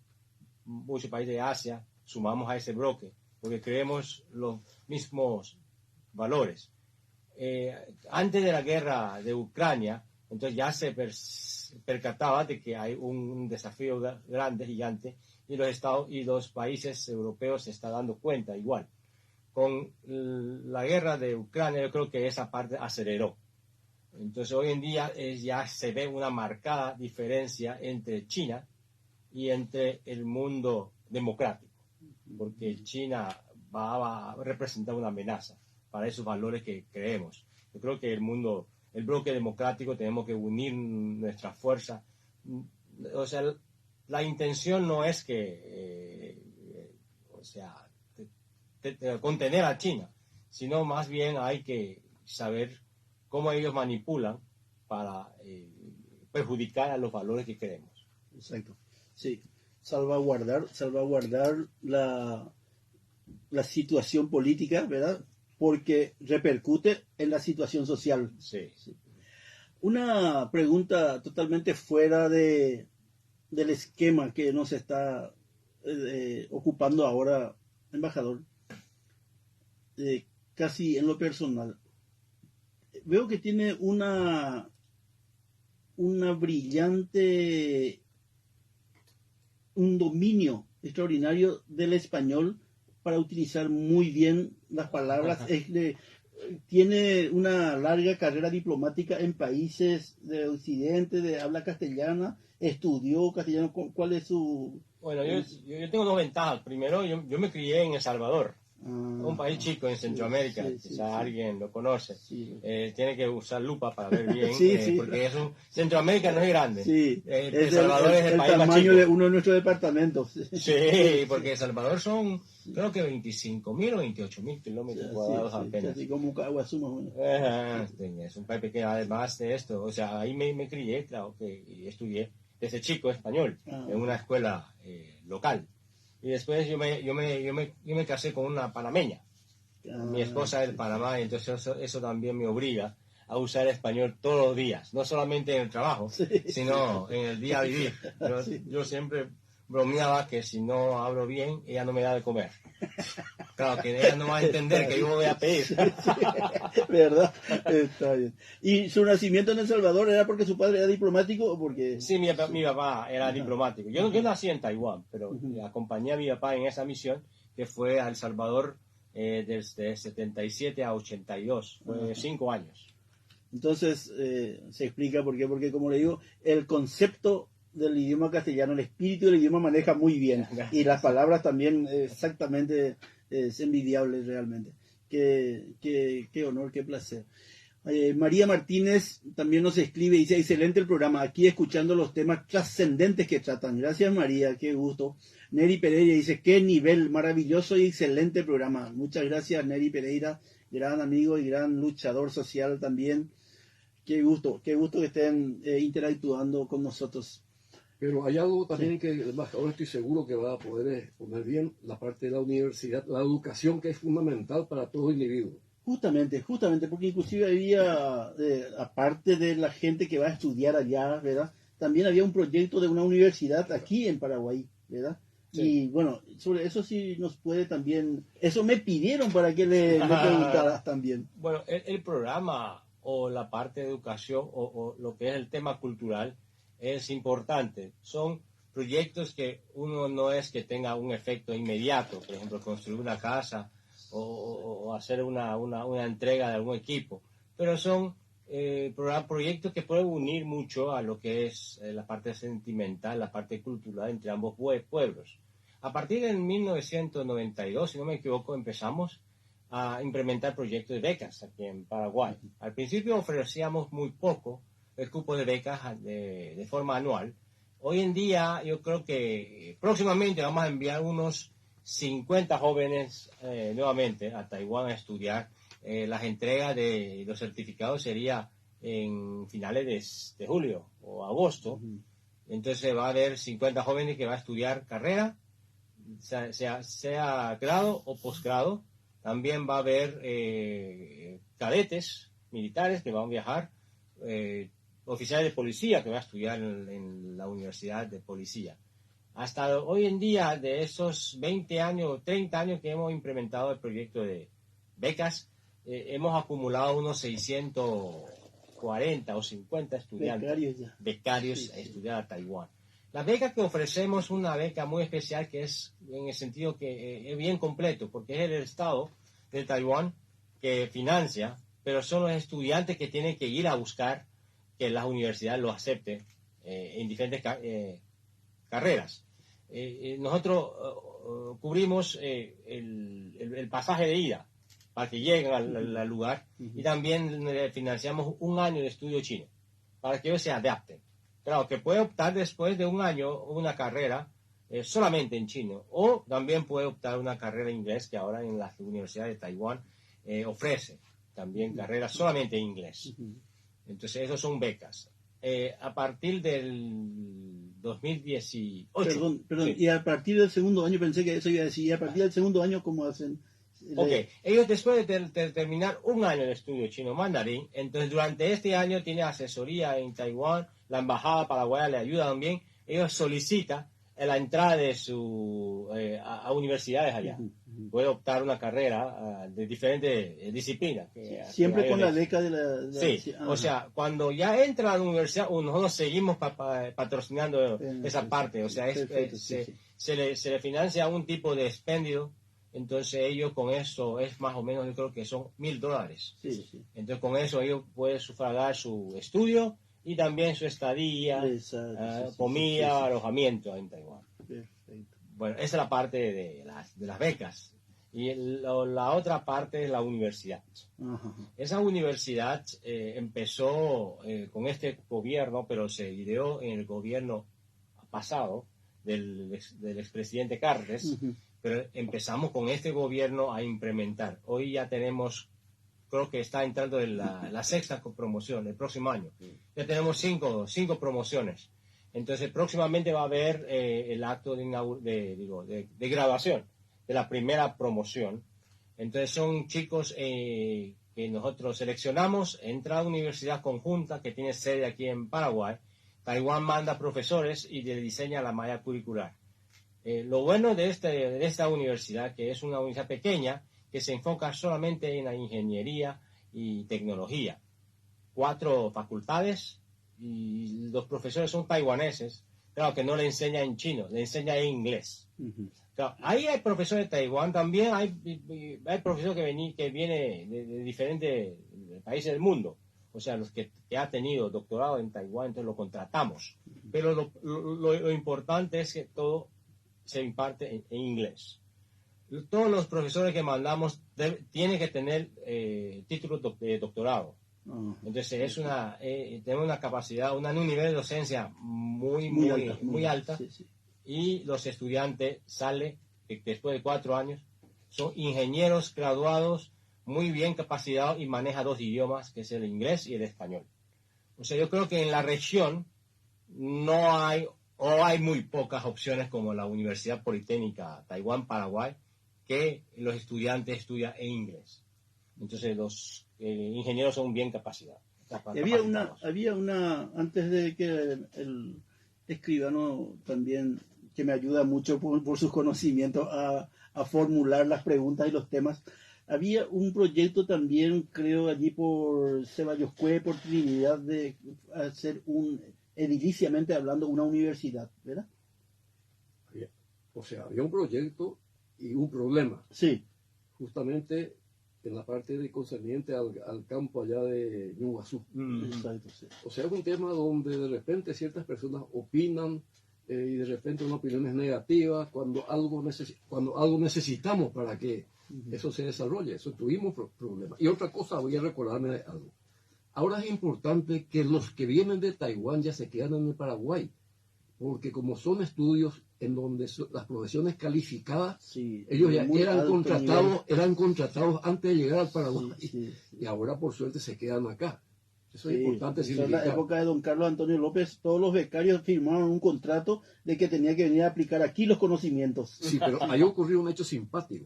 muchos países de Asia, sumamos a ese bloque, porque creemos los mismos valores. Antes de la guerra de Ucrania, entonces ya se percataba de que hay un desafío grande, gigante, y los países europeos se están dando cuenta igual. Con la guerra de Ucrania, yo creo que esa parte aceleró. Entonces hoy en día ya se ve una marcada diferencia entre China y entre el mundo democrático, porque China va a representar una amenaza para esos valores que creemos. Yo creo que el bloque democrático, tenemos que unir nuestras fuerzas. O sea, la intención no es que, contener a China, sino más bien hay que saber cómo ellos manipulan para perjudicar a los valores que queremos.
Exacto. Sí, salvaguardar la situación política, ¿verdad? Porque repercute en la situación social.
Sí.
Sí. Una pregunta totalmente fuera del esquema que nos está ocupando ahora, embajador, casi en lo personal. Veo que tiene una brillante, un dominio extraordinario del español para utilizar muy bien las palabras. Tiene una larga carrera diplomática en países de Occidente, de habla castellana, estudió castellano. ¿Cuál es su...?
Bueno, yo tengo dos ventajas. Primero, yo me crié en El Salvador, un país chico en Centroamérica, quizá alguien lo conoce.
Sí.
Tiene que usar lupa para ver bien,
Sí.
porque Centroamérica no es grande.
Sí.
El Salvador es el país más
tamaño
chico
de uno de nuestros departamentos.
Sí, porque El Salvador son, creo que 25.000 o 28.000 kilómetros cuadrados apenas.
Así como Caguazú más o menos.
Es un país pequeño, además de esto. O sea, ahí me crié, claro, y estudié desde chico español en una escuela local. Y después yo me casé con una panameña. Mi esposa es de Panamá, y entonces eso también me obliga a usar español todos los días, no solamente en el trabajo, sino en el día a vivir. Yo siempre bromeaba que si no hablo bien, ella no me da de comer. Claro, que ella no va a entender que yo me voy a pedir.
¿Verdad? Está bien. ¿Y su nacimiento en El Salvador era porque su padre era diplomático o porque...?
Sí, mi papá era diplomático. Yo nací en Taiwán, pero acompañé a mi papá en esa misión que fue a El Salvador desde 77 a 82. Fue 5 años.
Entonces, se explica por qué. Porque, como le digo, el concepto del idioma castellano, el espíritu del idioma maneja muy bien. Y las palabras también, exactamente, es envidiable realmente. Qué honor, qué placer. María Martínez también nos escribe y dice: excelente el programa, aquí escuchando los temas trascendentes que tratan. Gracias, María, qué gusto. Neri Pereira dice: qué nivel, maravilloso y excelente programa. Muchas gracias, Neri Pereira, gran amigo y gran luchador social también. Qué gusto que estén interactuando con nosotros.
Pero hay algo también que el embajador, estoy seguro que va a poder poner bien, la parte de la universidad, la educación, que es fundamental para todo individuo.
Justamente, porque inclusive había, aparte de la gente que va a estudiar allá, ¿verdad? También había un proyecto de una universidad aquí en Paraguay, ¿verdad? Sí. Y bueno, sobre eso sí nos puede también... Eso me pidieron para que le preguntaras también.
Bueno, el programa o la parte de educación o lo que es el tema cultural es importante. Son proyectos que uno no es que tenga un efecto inmediato, por ejemplo, construir una casa o hacer una entrega de algún equipo, pero son proyectos que pueden unir mucho a lo que es la parte sentimental, la parte cultural entre ambos pueblos. A partir de 1992, si no me equivoco, empezamos a implementar proyectos de becas aquí en Paraguay. Al principio ofrecíamos muy poco el cupo de becas de forma anual. Hoy en día yo creo que próximamente vamos a enviar unos 50 jóvenes nuevamente a Taiwán a estudiar. Las entregas de los certificados sería en finales de julio o agosto. Entonces va a haber 50 jóvenes que van a estudiar carrera, sea grado o posgrado. También va a haber cadetes militares que van a viajar, oficiales de policía que van a estudiar en la Universidad de Policía. Hasta hoy en día, de esos 20 años, 30 años que hemos implementado el proyecto de becas, hemos acumulado unos 640 o 50 estudiantes becarios a estudiar a Taiwán. La beca que ofrecemos es una beca muy especial que es en el sentido que es bien completo, porque es el Estado de Taiwán que financia pero son los estudiantes que tienen que ir a buscar que las universidades lo acepten en diferentes carreras. Nosotros cubrimos el pasaje de ida para que lleguen al lugar, y también financiamos un año de estudio chino para que ellos se adapten. Claro, que puede optar después de un año una carrera solamente en chino, o también puede optar una carrera en inglés, que ahora en las universidades de Taiwán ofrece también carreras solamente en inglés. Entonces, esos son becas. A partir del 2018.
Perdón,
Sí.
y a partir del segundo año, pensé que eso iba a decir, y a partir del segundo año, ¿cómo hacen?
Ok, ellos después de terminar un año de estudio chino mandarín, entonces durante este año tiene asesoría en Taiwán, la embajada paraguaya le ayuda también, ellos solicitan la entrada de a universidades allá. Puede optar una carrera de diferentes disciplinas.
Siempre con la beca de la
sí, o sea, cuando ya entra a la universidad, nosotros seguimos patrocinando esa parte, o sea, se le financia un tipo de expendio. Entonces ellos con eso es más o menos, yo creo que son $1,000.
Sí.
Entonces con eso ellos pueden sufragar su estudio y también su estadía, comida, alojamiento en Taiwán.
Perfecto.
Bueno, esa es la parte de las becas. Y la otra parte es la universidad.
Ajá.
Esa universidad empezó con este gobierno, pero se ideó en el gobierno pasado del expresidente Cartes. Pero empezamos con este gobierno a implementar. Hoy ya tenemos, creo que está entrando en la sexta promoción el próximo año. Ya tenemos cinco promociones. Entonces próximamente va a haber el acto de graduación de la primera promoción. Entonces son chicos que nosotros seleccionamos, entra a la universidad conjunta que tiene sede aquí en Paraguay. Taiwán manda profesores y le diseña la malla curricular. Lo bueno de esta universidad, que es una universidad pequeña, que se enfoca solamente en la ingeniería y tecnología. 4 facultades y los profesores son taiwaneses. Claro que no le enseña en chino, le enseña en inglés. Claro, ahí hay profesores de Taiwán, también hay profesores que vienen de diferentes países del mundo. O sea, los que ha tenido doctorado en Taiwán, entonces lo contratamos. Pero lo importante es que todo se imparte en inglés. Todos los profesores que mandamos tienen que tener título de doctorado. Entonces tenemos una capacidad, un nivel de docencia muy alta.
Sí.
Y los estudiantes salen después de 4 años, son ingenieros graduados, muy bien capacitados y manejan 2 idiomas, que es el inglés y el español. O sea, yo creo que en la región no hay muy pocas opciones como la Universidad Politécnica Taiwán, Paraguay, que los estudiantes estudian en inglés. Entonces los ingenieros son bien capacitados.
Había una, antes de que el escribano también, que me ayuda mucho por sus conocimientos a formular las preguntas y los temas, había un proyecto también, creo, allí por Ceballos Cue, por Trinidad, de hacer ediliciamente hablando, una universidad, ¿verdad?
Había un proyecto y un problema.
Sí.
Justamente en la parte concerniente al campo allá de Ñuguazú.
Exacto, sí.
O sea, es un tema donde de repente ciertas personas opinan y de repente una opinión es negativa cuando algo necesitamos para que eso se desarrolle. Eso tuvimos problemas. Y otra cosa, voy a recordarme de algo. Ahora es importante que los que vienen de Taiwán ya se quedan en el Paraguay, porque como son estudios en donde las profesiones calificadas,
sí,
ellos ya eran contratados antes de llegar al Paraguay,
sí.
Y ahora por suerte se quedan acá. Eso
Sí,
es importante.
en la época de don Carlos Antonio López, todos los becarios firmaron un contrato de que tenía que venir a aplicar aquí los conocimientos.
Sí, pero ahí ocurrió un hecho simpático.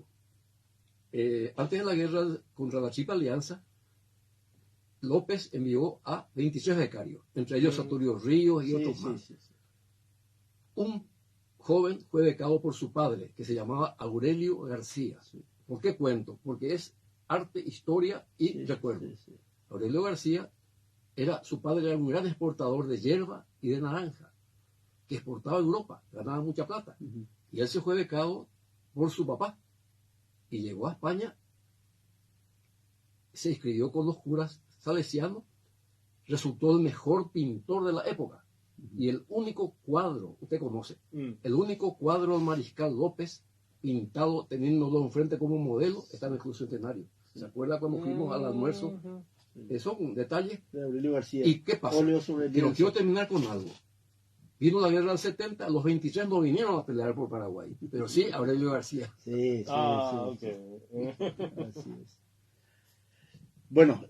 Antes de la guerra contra la Triple Alianza, López envió a 23 becarios, entre ellos Saturio Ríos y otros más.
Sí.
Un joven fue becado por su padre, que se llamaba Aurelio García. ¿Por qué cuento? Porque es arte, historia y recuerdo. Aurelio García, su padre era un gran exportador de hierba y de naranja, que exportaba a Europa, ganaba mucha plata. Y él se fue becado por su papá y llegó a España se inscribió con los curas salesianos, resultó el mejor pintor de la época. Y el único cuadro, usted conoce, el único cuadro del Mariscal López pintado teniéndolo enfrente como modelo está en el Club Centenario. ¿Se acuerda cuando fuimos al almuerzo? Eso, un detalle.
De Aurelio García.
¿Y qué pasa?
Óleo sobre
Quiero
lienzo.
terminar con algo. Vino la guerra del 70, los 23 no vinieron a pelear por Paraguay, pero sí Aurelio García.
Sí, sí,
Ah,
sí.
ok.
Así es. Bueno,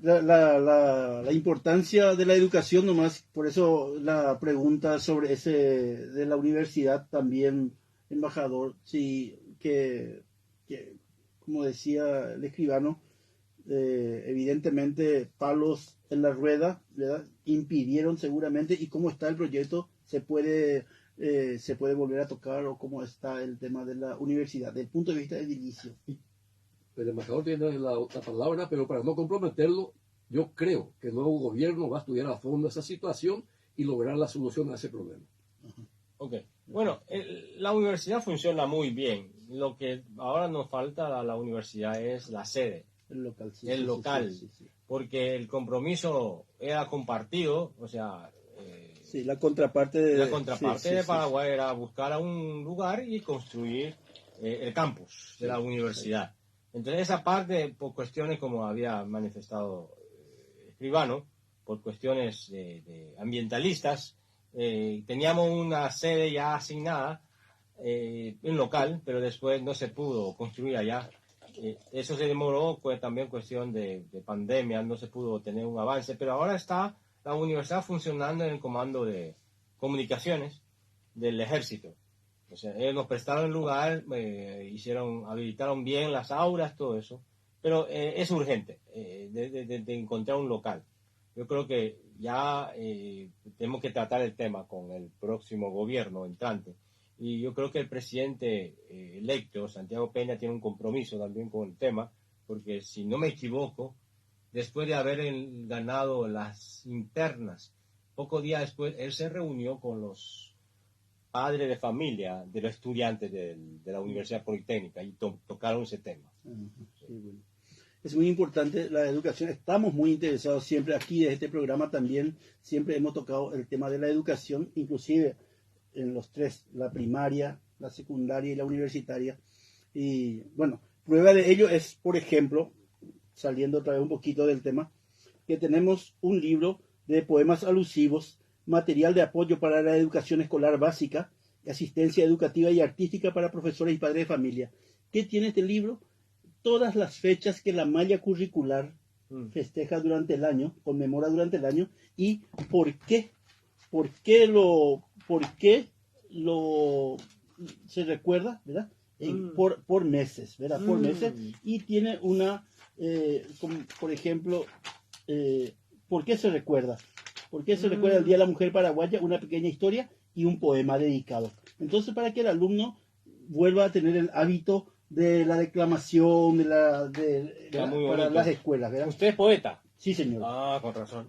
la importancia de la educación nomás, por eso la pregunta sobre ese de la universidad también, embajador, sí, que como decía el escribano, evidentemente palos en la rueda, ¿verdad? Impidieron seguramente, y cómo está el proyecto, se puede volver a tocar, o cómo está el tema de la universidad, desde el punto de vista del inicio.
El embajador tiene la palabra, pero para no comprometerlo, yo creo que el nuevo gobierno va a estudiar a fondo esa situación y lograr la solución a ese problema.
Ok. Bueno, la universidad funciona muy bien. Lo que ahora nos falta a la universidad es la sede,
El local, sí.
el
sí,
local,
sí.
porque el compromiso era compartido, o sea,
Sí, la contraparte de,
la contraparte
sí,
de
sí,
Paraguay era buscar a un lugar y construir el campus de la universidad. Entonces esa parte, por cuestiones como había manifestado Escribano, por cuestiones de ambientalistas, teníamos una sede ya asignada, un local, pero después no se pudo construir allá. Eso se demoró, pues también cuestión de pandemia, no se pudo tener un avance, pero ahora está la universidad funcionando en el comando de comunicaciones del ejército. O sea, ellos nos prestaron el lugar, habilitaron bien las aulas, todo eso, pero es urgente de encontrar un local. Yo creo que ya tenemos que tratar el tema con el próximo gobierno entrante. Y yo creo que el presidente electo, Santiago Peña, tiene un compromiso también con el tema, porque si no me equivoco, después de haber ganado las internas, pocos días después, él se reunió con los padres de familia de los estudiantes de la Universidad Politécnica y tocaron ese tema.
Sí, bueno. Es muy importante la educación. Estamos muy interesados siempre aquí, desde este programa también, siempre hemos tocado el tema de la educación, inclusive en los tres, la primaria, la secundaria y la universitaria. Y bueno, prueba de ello es, por ejemplo, saliendo otra vez un poquito del tema, que tenemos un libro de poemas alusivos, material de apoyo para la educación escolar básica, asistencia educativa y artística para profesores y padres de familia. ¿Qué tiene este libro? Todas las fechas que la malla curricular festeja durante el año, conmemora durante el año, y por qué se recuerda, ¿verdad? Por meses, ¿verdad? Por meses, y tiene una, como, por ejemplo, ¿por qué se recuerda? ¿Por qué se recuerda el Día de la Mujer Paraguaya? Una pequeña historia y un poema dedicado. Entonces, para que el alumno vuelva a tener el hábito de la declamación, para las escuelas, ¿verdad?
¿Usted es poeta?
Sí, señor.
Ah, con razón.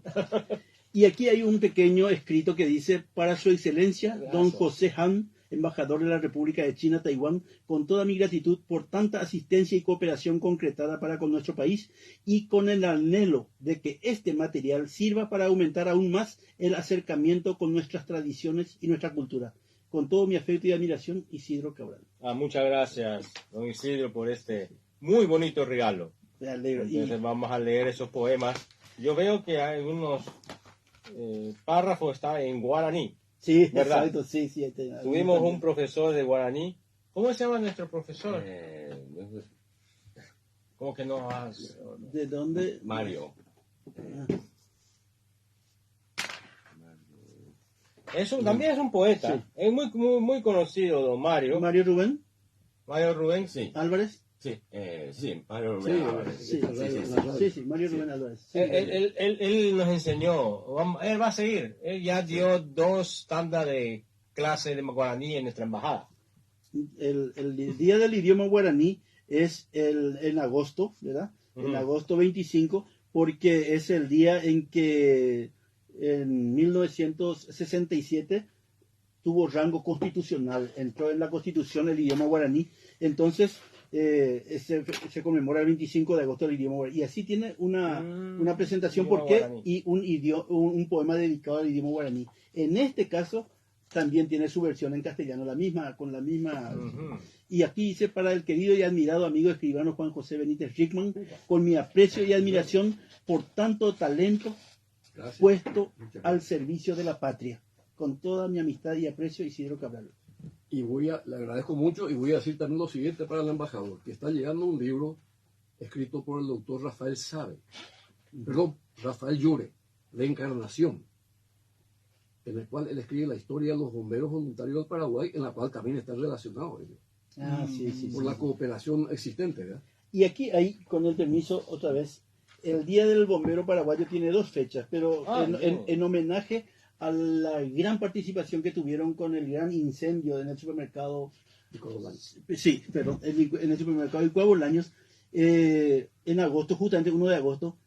Y aquí hay un pequeño escrito que dice: para su excelencia, don José Han, embajador de la República de China, Taiwán, con toda mi gratitud por tanta asistencia y cooperación concretada para con nuestro país, y con el anhelo de que este material sirva para aumentar aún más el acercamiento con nuestras tradiciones y nuestra cultura. Con todo mi afecto y admiración, Isidro Cabral.
Muchas gracias, don Isidro, por este muy bonito regalo.
Me alegro.
Entonces vamos a leer esos poemas. Yo veo que hay unos párrafos, está en guaraní.
Sí,
¿verdad?
exacto, sí.
Tuvimos un profesor de guaraní. ¿Cómo se llama nuestro profesor? ¿Cómo que no has?
¿De dónde?
Mario.
También es un poeta.
Sí.
Es muy conocido, don Mario.
Mario Rubén
Mario Rubén.
Sí,
Álvarez.
sí, Mario
Sí,
Rubén Álvarez.
Sí, Mario Rubén Álvarez. Sí.
Él nos enseñó. Él va a seguir. Él ya dio 2 tandas de clase de guaraní en nuestra embajada.
El día del idioma guaraní es en agosto, ¿verdad? En agosto 25, porque es el día en que en 1967 tuvo rango constitucional, entró en la constitución el idioma guaraní. Entonces, se conmemora el 25 de agosto del idioma guaraní. Y así tiene una presentación,
idioma
¿por qué?
guaraní.
Y un poema dedicado al idioma guaraní. En este caso, también tiene su versión en castellano, con la misma.
Ujú.
Y aquí dice: para el querido y admirado amigo escribano Juan José Benítez Rickman, con mi aprecio y admiración por tanto talento
Gracias.
puesto
Muchas
al
gracias.
servicio de la patria. Con toda mi amistad y aprecio, Isidro Cabral.
Y le agradezco mucho y voy a decir también lo siguiente para el embajador, que está llegando un libro escrito por el doctor Rafael Rafael Llure, de Encarnación, en el cual él escribe la historia de los bomberos voluntarios del Paraguay, en la cual también están relacionados ellos,
Sí.
por la cooperación existente, ¿verdad?
Y aquí, ahí, con el permiso, otra vez, el Día del Bombero Paraguayo tiene 2 fechas, pero
bien.
en homenaje a la gran participación que tuvieron con el gran incendio en el supermercado.
Nicolás Bolaños.
Sí, perdón, en el supermercado Icua Bolaños, en agosto, justamente 1 de agosto,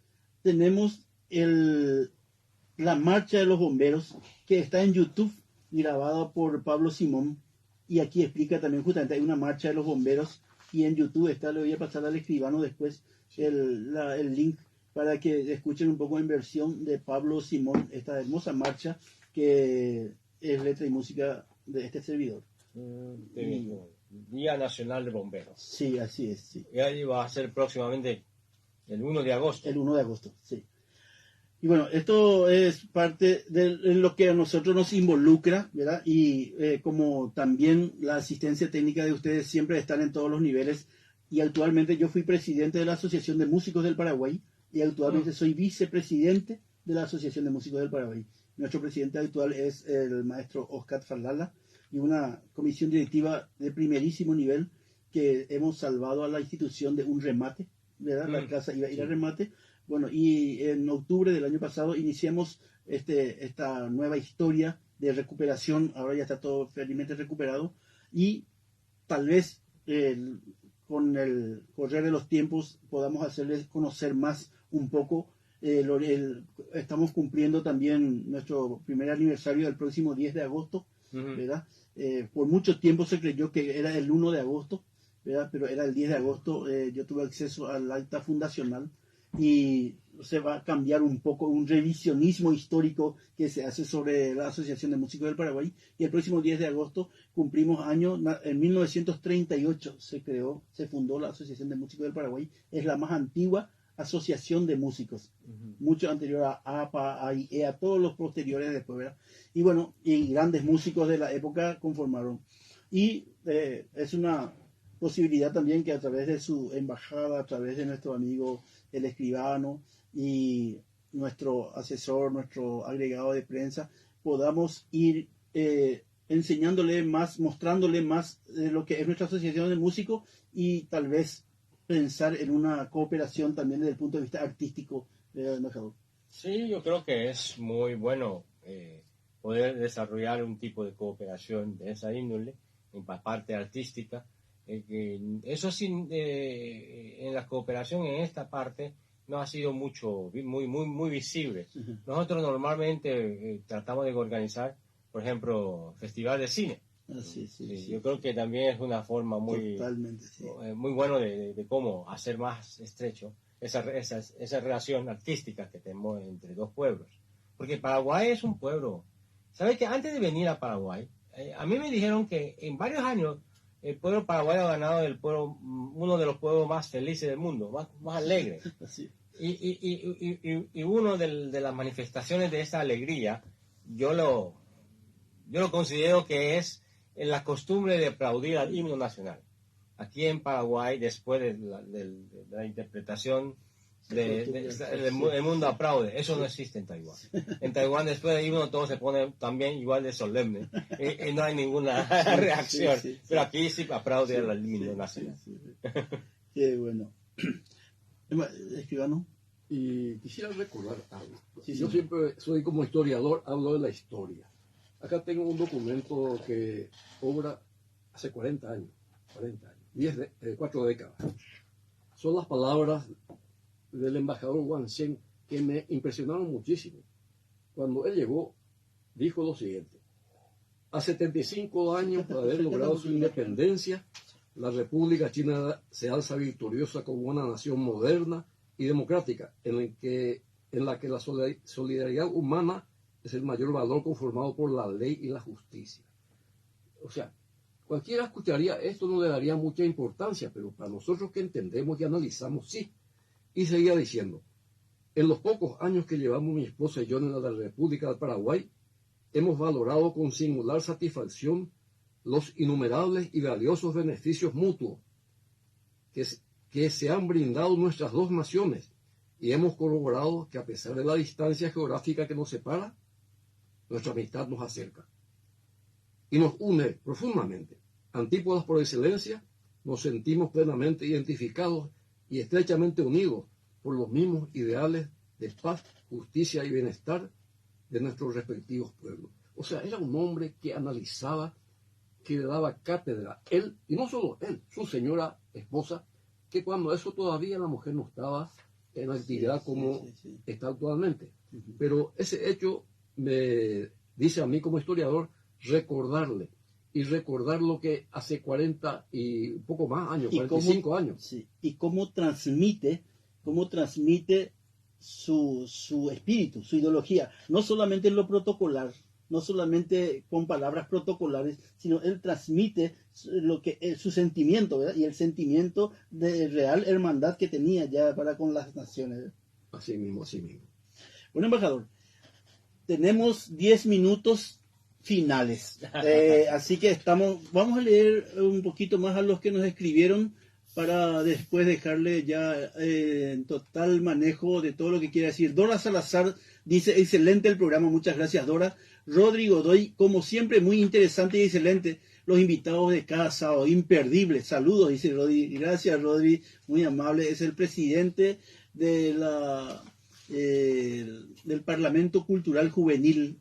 tenemos la marcha de los bomberos, que está en YouTube, grabada por Pablo Simón, y aquí explica también, justamente, hay una marcha de los bomberos, y en YouTube está, le voy a pasar al escribano después el link, para que escuchen un poco en versión de Pablo Simón, esta hermosa marcha, que es letra y música de este servidor.
Día Nacional de Bomberos.
Sí, así es, sí.
Y ahí va a ser próximamente el 1 de agosto.
El 1 de agosto, sí. Y bueno, esto es parte de lo que a nosotros nos involucra, ¿verdad? Y como también la asistencia técnica de ustedes siempre están en todos los niveles. Y actualmente yo fui presidente de la Asociación de Músicos del Paraguay y actualmente soy vicepresidente de la Asociación de Músicos del Paraguay. Nuestro presidente actual es el maestro Oscar Falala, y una comisión directiva de primerísimo nivel que hemos salvado a la institución de un remate, ¿verdad? La casa iba a ir a remate. Bueno, y en octubre del año pasado iniciamos esta nueva historia de recuperación. Ahora ya está todo felizmente recuperado, y tal vez con el correr de los tiempos podamos hacerles conocer más un poco. Estamos cumpliendo también nuestro primer aniversario el próximo 10 de agosto, ¿verdad? Por mucho tiempo se creyó que era el 1 de agosto, ¿verdad? Pero era el 10 de agosto. Yo tuve acceso al acta fundacional y se va a cambiar un poco, un revisionismo histórico que se hace sobre la Asociación de Músicos del Paraguay, y el próximo 10 de agosto cumplimos años. En 1938 se fundó la Asociación de Músicos del Paraguay. Es la más antigua asociación de músicos, mucho anterior a APA, AIE, a todos los posteriores después, ¿verdad? Y bueno, y grandes músicos de la época conformaron. Y es una posibilidad también que a través de su embajada, a través de nuestro amigo el escribano y nuestro asesor, nuestro agregado de prensa, podamos ir enseñándole más, mostrándole más de lo que es nuestra asociación de músicos, y tal vez pensar en una cooperación también desde el punto de vista artístico, embajador.
Sí, yo creo que es muy bueno poder desarrollar un tipo de cooperación de esa índole, en la parte artística. Eso sí, en la cooperación en esta parte no ha sido muy visible. Nosotros normalmente tratamos de organizar, por ejemplo, festival de cine.
Sí.
Yo creo que también es una forma muy bueno de cómo hacer más estrecho esa relación artística que tenemos entre dos pueblos. Porque Paraguay es un pueblo. ¿Sabes que antes de venir a Paraguay, a mí me dijeron que en varios años el pueblo paraguayo ha ganado uno de los pueblos más felices del mundo, más alegres? Y uno de las manifestaciones de esa alegría, yo lo considero que es en la costumbre de aplaudir al himno nacional. Aquí en Paraguay, después de la interpretación el mundo aplaude. Eso no existe en Taiwán. En Taiwán, después del himno, todo se pone también igual de solemne y no hay ninguna reacción. Pero aquí sí aplaude al himno nacional.
Qué bueno. Escribano.
Y quisiera recordar algo. Yo siempre soy como historiador, hablo de la historia. Acá tengo un documento que obra hace 40 años, 4 décadas. Son las palabras del embajador Wang Zhen que me impresionaron muchísimo. Cuando él llegó, dijo lo siguiente: a 75 años de haber logrado su independencia, la República China se alza victoriosa como una nación moderna y democrática, en la que la solidaridad humana es el mayor valor conformado por la ley y la justicia. O sea, cualquiera escucharía esto, no le daría mucha importancia, pero para nosotros que entendemos y analizamos, sí. Y seguía diciendo, en los pocos años que llevamos mi esposa y yo en la República del Paraguay, hemos valorado con singular satisfacción los innumerables y valiosos beneficios mutuos que se han brindado nuestras dos naciones, y hemos corroborado que a pesar de la distancia geográfica que nos separa, nuestra amistad nos acerca y nos une profundamente. Antípodas por excelencia, nos sentimos plenamente identificados y estrechamente unidos por los mismos ideales de paz, justicia y bienestar de nuestros respectivos pueblos. O sea, era un hombre que analizaba, que le daba cátedra, él, y no solo él, su señora esposa, que cuando eso todavía la mujer no estaba en actividad como está actualmente. Pero ese hecho me dice a mí como historiador recordarle, y recordar lo que hace 40 y un poco más años, 45 años.
Sí, y cómo transmite su espíritu, su ideología, no solamente en lo protocolar, no solamente con palabras protocolares, sino él transmite lo que es su sentimiento, ¿verdad? Y el sentimiento de real hermandad que tenía ya para con las naciones, ¿verdad?
Así mismo, así mismo.
Bueno, embajador, tenemos 10 minutos finales, así que vamos a leer un poquito más a los que nos escribieron para después dejarle ya en total manejo de todo lo que quiere decir. Dora Salazar dice, excelente el programa, muchas gracias Dora. Rodrigo Godoy, como siempre, muy interesante y excelente. Los invitados de cada sábado, imperdibles. Saludos, dice Rodri. Gracias, Rodri, muy amable. Es el presidente de del Parlamento Cultural Juvenil,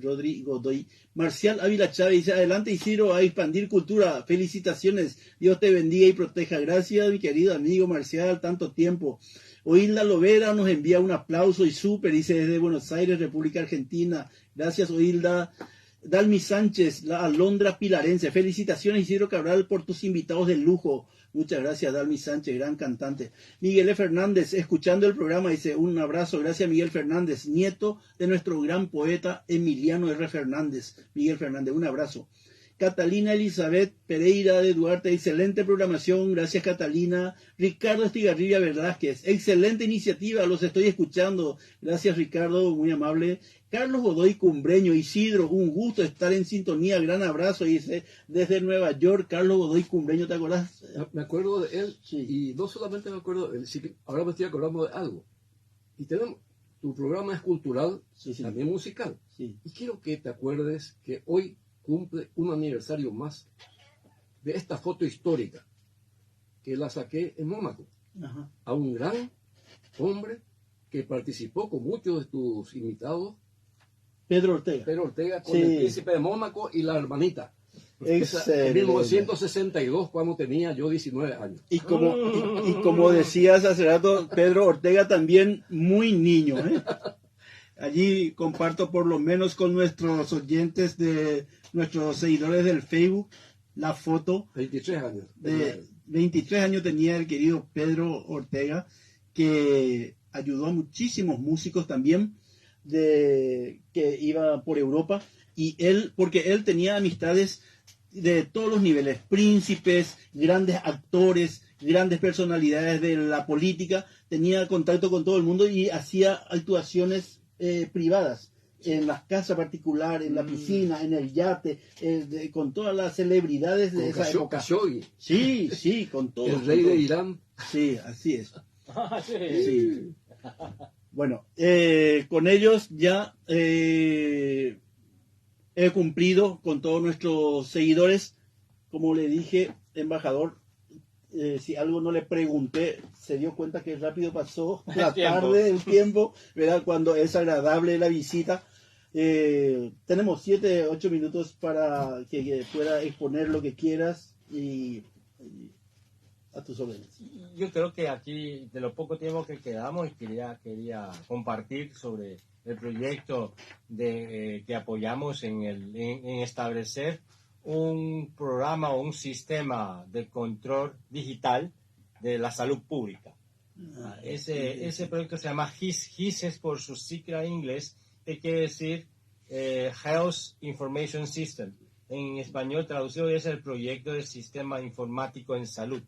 Rodri Godoy. Marcial Ávila Chávez dice, adelante Isidro, a expandir cultura. Felicitaciones, Dios te bendiga y proteja. Gracias, mi querido amigo Marcial, tanto tiempo. Oilda Lovera nos envía un aplauso y súper, dice desde Buenos Aires, República Argentina. Gracias, Oilda. Dalmi Sánchez, la Alondra Pilarense. Felicitaciones, Isidro Cabral, por tus invitados de lujo. Muchas gracias, Dalmi Sánchez, gran cantante. Miguel E. Fernández, escuchando el programa, dice un abrazo. Gracias, Miguel Fernández, nieto de nuestro gran poeta Emiliano R. Fernández. Miguel Fernández, un abrazo. Catalina Elizabeth Pereira de Duarte, excelente programación, gracias Catalina. Ricardo Estigarribia Velázquez, excelente iniciativa, los estoy escuchando, gracias Ricardo, muy amable. Carlos Godoy Cumbreño, Isidro, un gusto estar en sintonía, gran abrazo, dice desde Nueva York, Carlos Godoy Cumbreño, ¿te acordás?
Me acuerdo de él,
Sí.
y no solamente me acuerdo de él, ahora me estoy acordando de algo. Y tu programa es cultural,
Sí, sí.
también musical.
Sí.
Y quiero que te acuerdes que hoy cumple un aniversario más de esta foto histórica que la saqué en Mónaco.
Ajá.
A un gran hombre que participó con muchos de tus invitados,
Pedro Ortega.
Pedro Ortega, con
Sí.
el príncipe de Mónaco y la hermanita.
Excelente.
En 1962, cuando tenía yo 19 años.
Y como decías hace rato, Pedro Ortega también muy niño, ¿eh? Allí comparto por lo menos con nuestros oyentes, de nuestros seguidores del Facebook, la foto
23 años.
de 23 años tenía el querido Pedro Ortega, que ayudó a muchísimos músicos también que iba por Europa, y porque él tenía amistades de todos los niveles, príncipes, grandes actores, grandes personalidades de la política, tenía contacto con todo el mundo y hacía actuaciones privadas, en las casas particulares, en la piscina, en el yate, con todas las celebridades de esa época.
Khashoggi,
Sí, con todo.
el rey de Irán.
Sí, así es.
Sí.
Sí. Bueno, con ellos ya he cumplido con todos nuestros seguidores. Como le dije, embajador, si algo no le pregunté, se dio cuenta que rápido pasó la tarde, el tiempo, ¿verdad? Cuando es agradable la visita. Tenemos 7, 8 minutos para que pueda exponer lo que quieras y a tus órdenes.
Yo creo que aquí, de lo poco tiempo que quedamos, quería compartir sobre el proyecto que apoyamos en establecer un programa o un sistema de control digital de la salud pública. Ese proyecto se llama HIS es por su sigla en inglés, que quiere decir Health Information System. En español traducido es el proyecto del sistema informático en salud.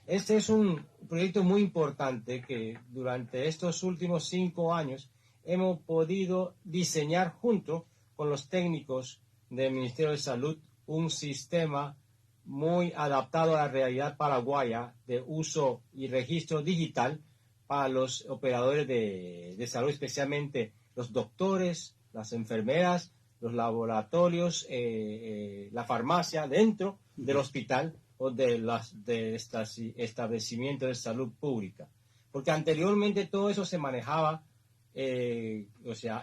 Este es un proyecto muy importante que durante estos últimos 5 años hemos podido diseñar junto con los técnicos del Ministerio de Salud un sistema muy adaptado a la realidad paraguaya de uso y registro digital para los operadores de salud, especialmente los doctores, las enfermeras, los laboratorios, la farmacia dentro del hospital o de estos establecimientos de salud pública. Porque anteriormente todo eso se manejaba,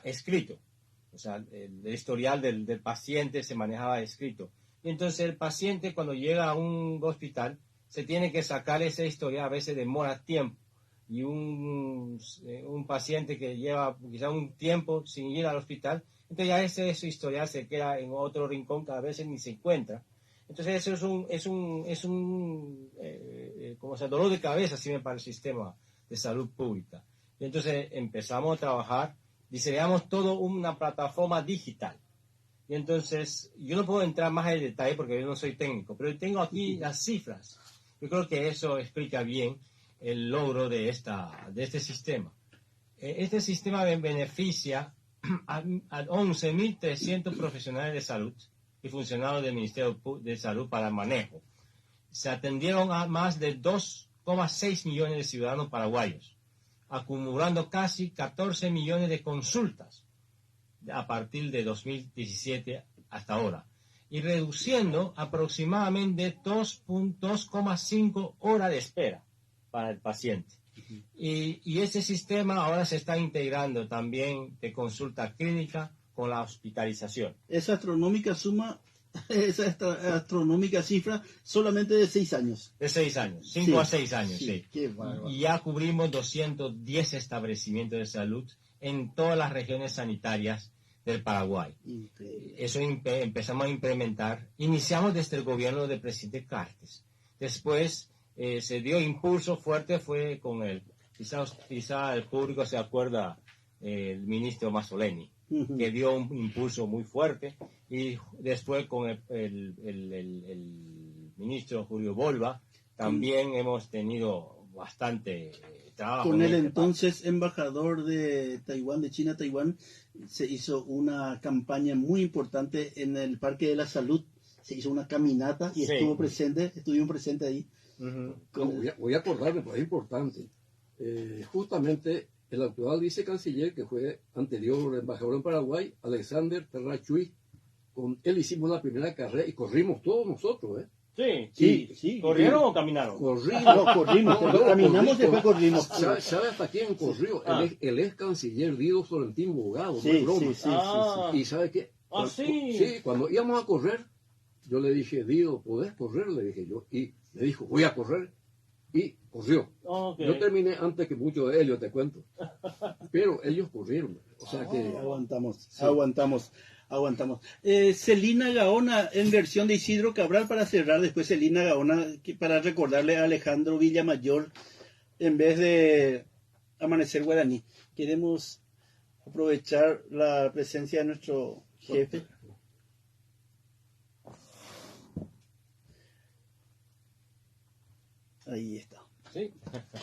escrito. O sea, el historial del paciente se manejaba escrito. Y entonces el paciente cuando llega a un hospital se tiene que sacar esa historia, a veces demora tiempo. Y un paciente que lleva quizá un tiempo sin ir al hospital, entonces ya ese historial se queda en otro rincón que a veces ni se encuentra. Entonces eso es un dolor de cabeza para el sistema de salud pública. Y entonces empezamos a trabajar, diseñamos todo una plataforma digital. Y entonces, yo no puedo entrar más en detalle porque yo no soy técnico, pero tengo aquí las cifras. Yo creo que eso explica bien el logro de este sistema. Este sistema beneficia a 11.300 profesionales de salud y funcionarios del Ministerio de Salud para el manejo. Se atendieron a más de 2,6 millones de ciudadanos paraguayos, acumulando casi 14 millones de consultas a partir de 2017 hasta ahora, y reduciendo aproximadamente 2,5 horas de espera para el paciente. Y ese sistema ahora se está integrando también de consulta clínica con la hospitalización.
Esa astronómica cifra solamente de 6 años.
De 6 años, 5 a 6 años,
sí. Qué bárbaro.
Y ya cubrimos 210 establecimientos de salud en todas las regiones sanitarias del Paraguay.
Increíble.
Eso empezamos a implementar. Iniciamos desde el gobierno del presidente Cartes. Después se dio impulso fuerte, fue con quizá el público se acuerda, el ministro Mazzoleni, que dio un impulso muy fuerte, y después con el ministro Julio Volva también hemos tenido bastante trabajo.
Con el entonces embajador de Taiwán, de China, Taiwán, se hizo una campaña muy importante en el Parque de la Salud. Se hizo una caminata y estuvimos presentes ahí.
Voy a acordarme, pues es importante. Justamente el actual vicecanciller, que fue anterior embajador en Paraguay, Alexander Terrachuy, con él hicimos la primera carrera y corrimos todos nosotros,
Sí.
¿Corrieron o caminaron?
Corrimos. Caminamos y después corrimos.
¿Sabe hasta quién corrió? El ex canciller Guido Sorrentino Bogado,
Sí.
¿Y sabe qué? Sí, cuando íbamos a correr, yo le dije, Guido, ¿podés correr? Le dije yo. Y me dijo, voy a correr. Y corrió.
Okay.
Yo terminé antes que muchos de ellos, te cuento. Pero ellos corrieron. O sea que...
Aguantamos. Celina Gaona en versión de Isidro Cabral para cerrar. Después Celina Gaona para recordarle a Alejandro Villamayor en vez de Amanecer Guaraní. Queremos aprovechar la presencia de nuestro jefe. Ahí está.
Sí.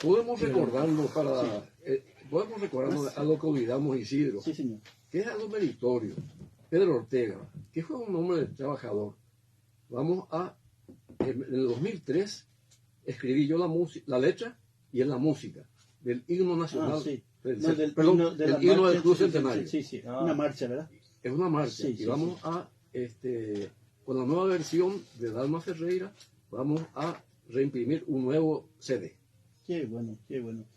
Podemos recordarnos algo que olvidamos, Isidro,
Sí, señor.
que es algo meritorio. Pedro Ortega, que fue un hombre trabajador. En el 2003 escribí yo la letra y en la música del himno nacional. Del himno del Club Centenario.
Sí. Una marcha, ¿verdad?
Es una marcha. Vamos a, con la nueva versión de Dalma Ferreira, vamos a reimprimir un nuevo CD.
Qué bueno.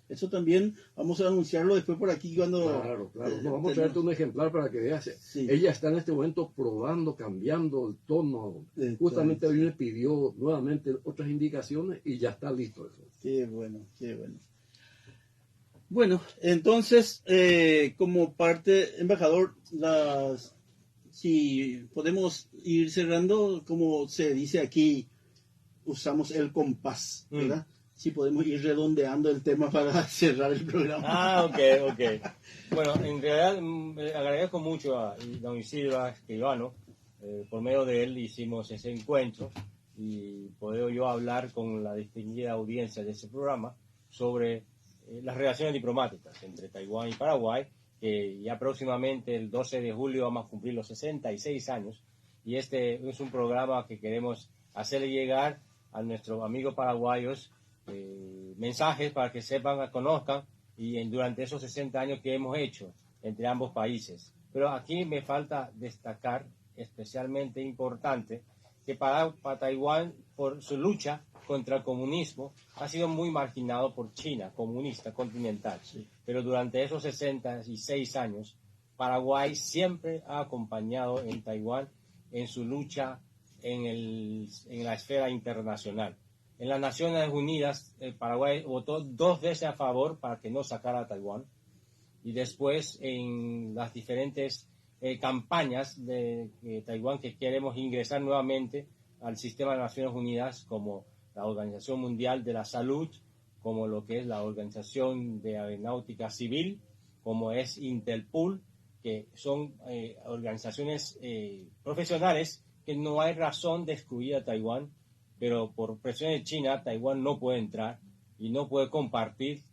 Eso también vamos a anunciarlo después por aquí cuando...
Claro. Vamos a traerte un ejemplar para que veas.
Sí.
Ella está en este momento probando, cambiando el tono. Justamente hoy me pidió nuevamente otras indicaciones y ya está listo eso.
Qué bueno. Bueno, entonces, como parte, embajador, si podemos ir cerrando, como se dice aquí, usamos el compás, ¿verdad? Si podemos ir redondeando el tema para cerrar el programa.
Ah, ok. Bueno, en realidad agradezco mucho a don Isidro Escribano. Por medio de él hicimos ese encuentro y puedo yo hablar con la distinguida audiencia de ese programa sobre las relaciones diplomáticas entre Taiwán y Paraguay, que ya próximamente el 12 de julio vamos a cumplir los 66 años, y este es un programa que queremos hacerle llegar a nuestros amigos paraguayos mensajes para que sepan, conozcan, y durante esos 60 años que hemos hecho entre ambos países. Pero aquí me falta destacar, especialmente importante, que para Taiwán, por su lucha contra el comunismo, ha sido muy marginado por China, comunista, continental. Sí. Pero durante esos 66 años, Paraguay siempre ha acompañado en Taiwán en su lucha en la esfera internacional. En las Naciones Unidas, Paraguay votó 2 veces a favor para que no sacara a Taiwán. Y después en las diferentes campañas de Taiwán, que queremos ingresar nuevamente al sistema de Naciones Unidas, como la Organización Mundial de la Salud, como lo que es la Organización de Aeronáutica Civil, como es Interpol, que son organizaciones profesionales que no hay razón de excluir a Taiwán, pero por presión de China, Taiwán no puede entrar y no puede compartir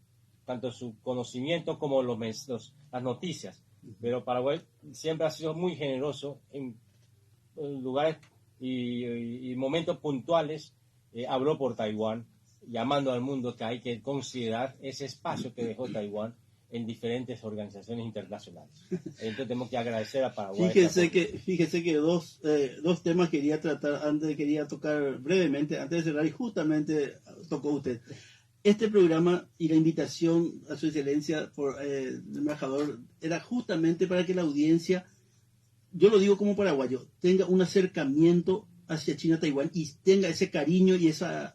tanto su conocimiento como las noticias. Pero Paraguay siempre ha sido muy generoso en lugares y momentos puntuales. Habló por Taiwán, llamando al mundo que hay que considerar ese espacio que dejó Taiwán en diferentes organizaciones internacionales. Entonces tenemos que agradecer a Paraguay.
Fíjese que dos temas quería tocar brevemente antes de cerrar, y justamente tocó usted. Este programa y la invitación a su excelencia por el embajador era justamente para que la audiencia, yo lo digo como paraguayo, tenga un acercamiento hacia China-Taiwán y tenga ese cariño y esa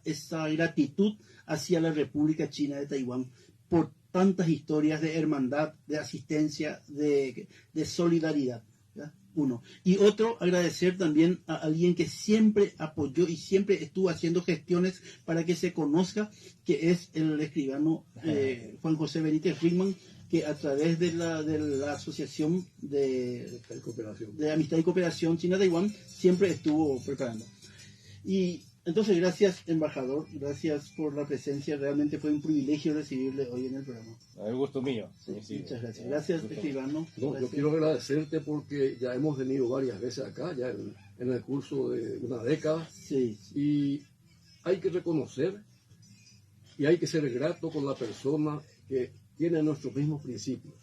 gratitud hacia la República China de Taiwán por tantas historias de hermandad, de asistencia, de solidaridad. ¿Ya? Uno. Y otro, agradecer también a alguien que siempre apoyó y siempre estuvo haciendo gestiones para que se conozca, que es el escribano Juan José Benítez Rickman, que a través de la Asociación de Amistad y Cooperación China-Taiwán siempre estuvo preparando. Y entonces, gracias, embajador, gracias por la presencia. Realmente fue un privilegio recibirle hoy en el programa.
El gusto mío.
Sí, muchas gracias. Gracias, escribano.
No, yo quiero agradecerte porque ya hemos venido varias veces acá, ya en el curso de una década.
Sí.
Y hay que reconocer y hay que ser grato con la persona que tiene nuestros mismos principios.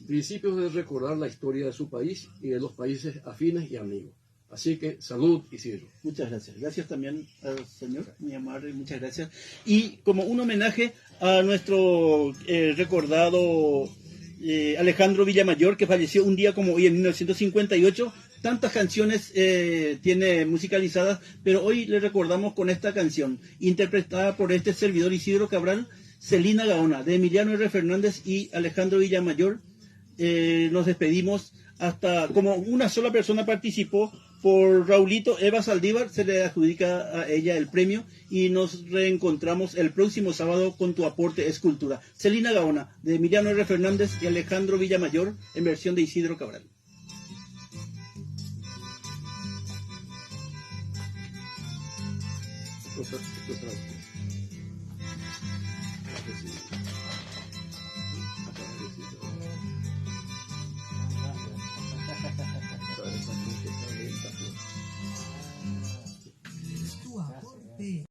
Principios de recordar la historia de su país y de los países afines y amigos. Así que salud, Isidro.
Muchas gracias. Gracias también al señor, muy amable, muchas gracias. Y como un homenaje a nuestro recordado Alejandro Villamayor, que falleció un día como hoy en 1958, tantas canciones tiene musicalizadas, pero hoy le recordamos con esta canción, interpretada por este servidor Isidro Cabral, Celina Gaona, de Emiliano R. Fernández y Alejandro Villamayor. Nos despedimos hasta, como una sola persona participó, por Raulito Eva Saldívar, se le adjudica a ella el premio, y nos reencontramos el próximo sábado con Tu aporte es cultura. Celina Gaona, de Emiliano R. Fernández y Alejandro Villamayor, en versión de Isidro Cabral.
Esto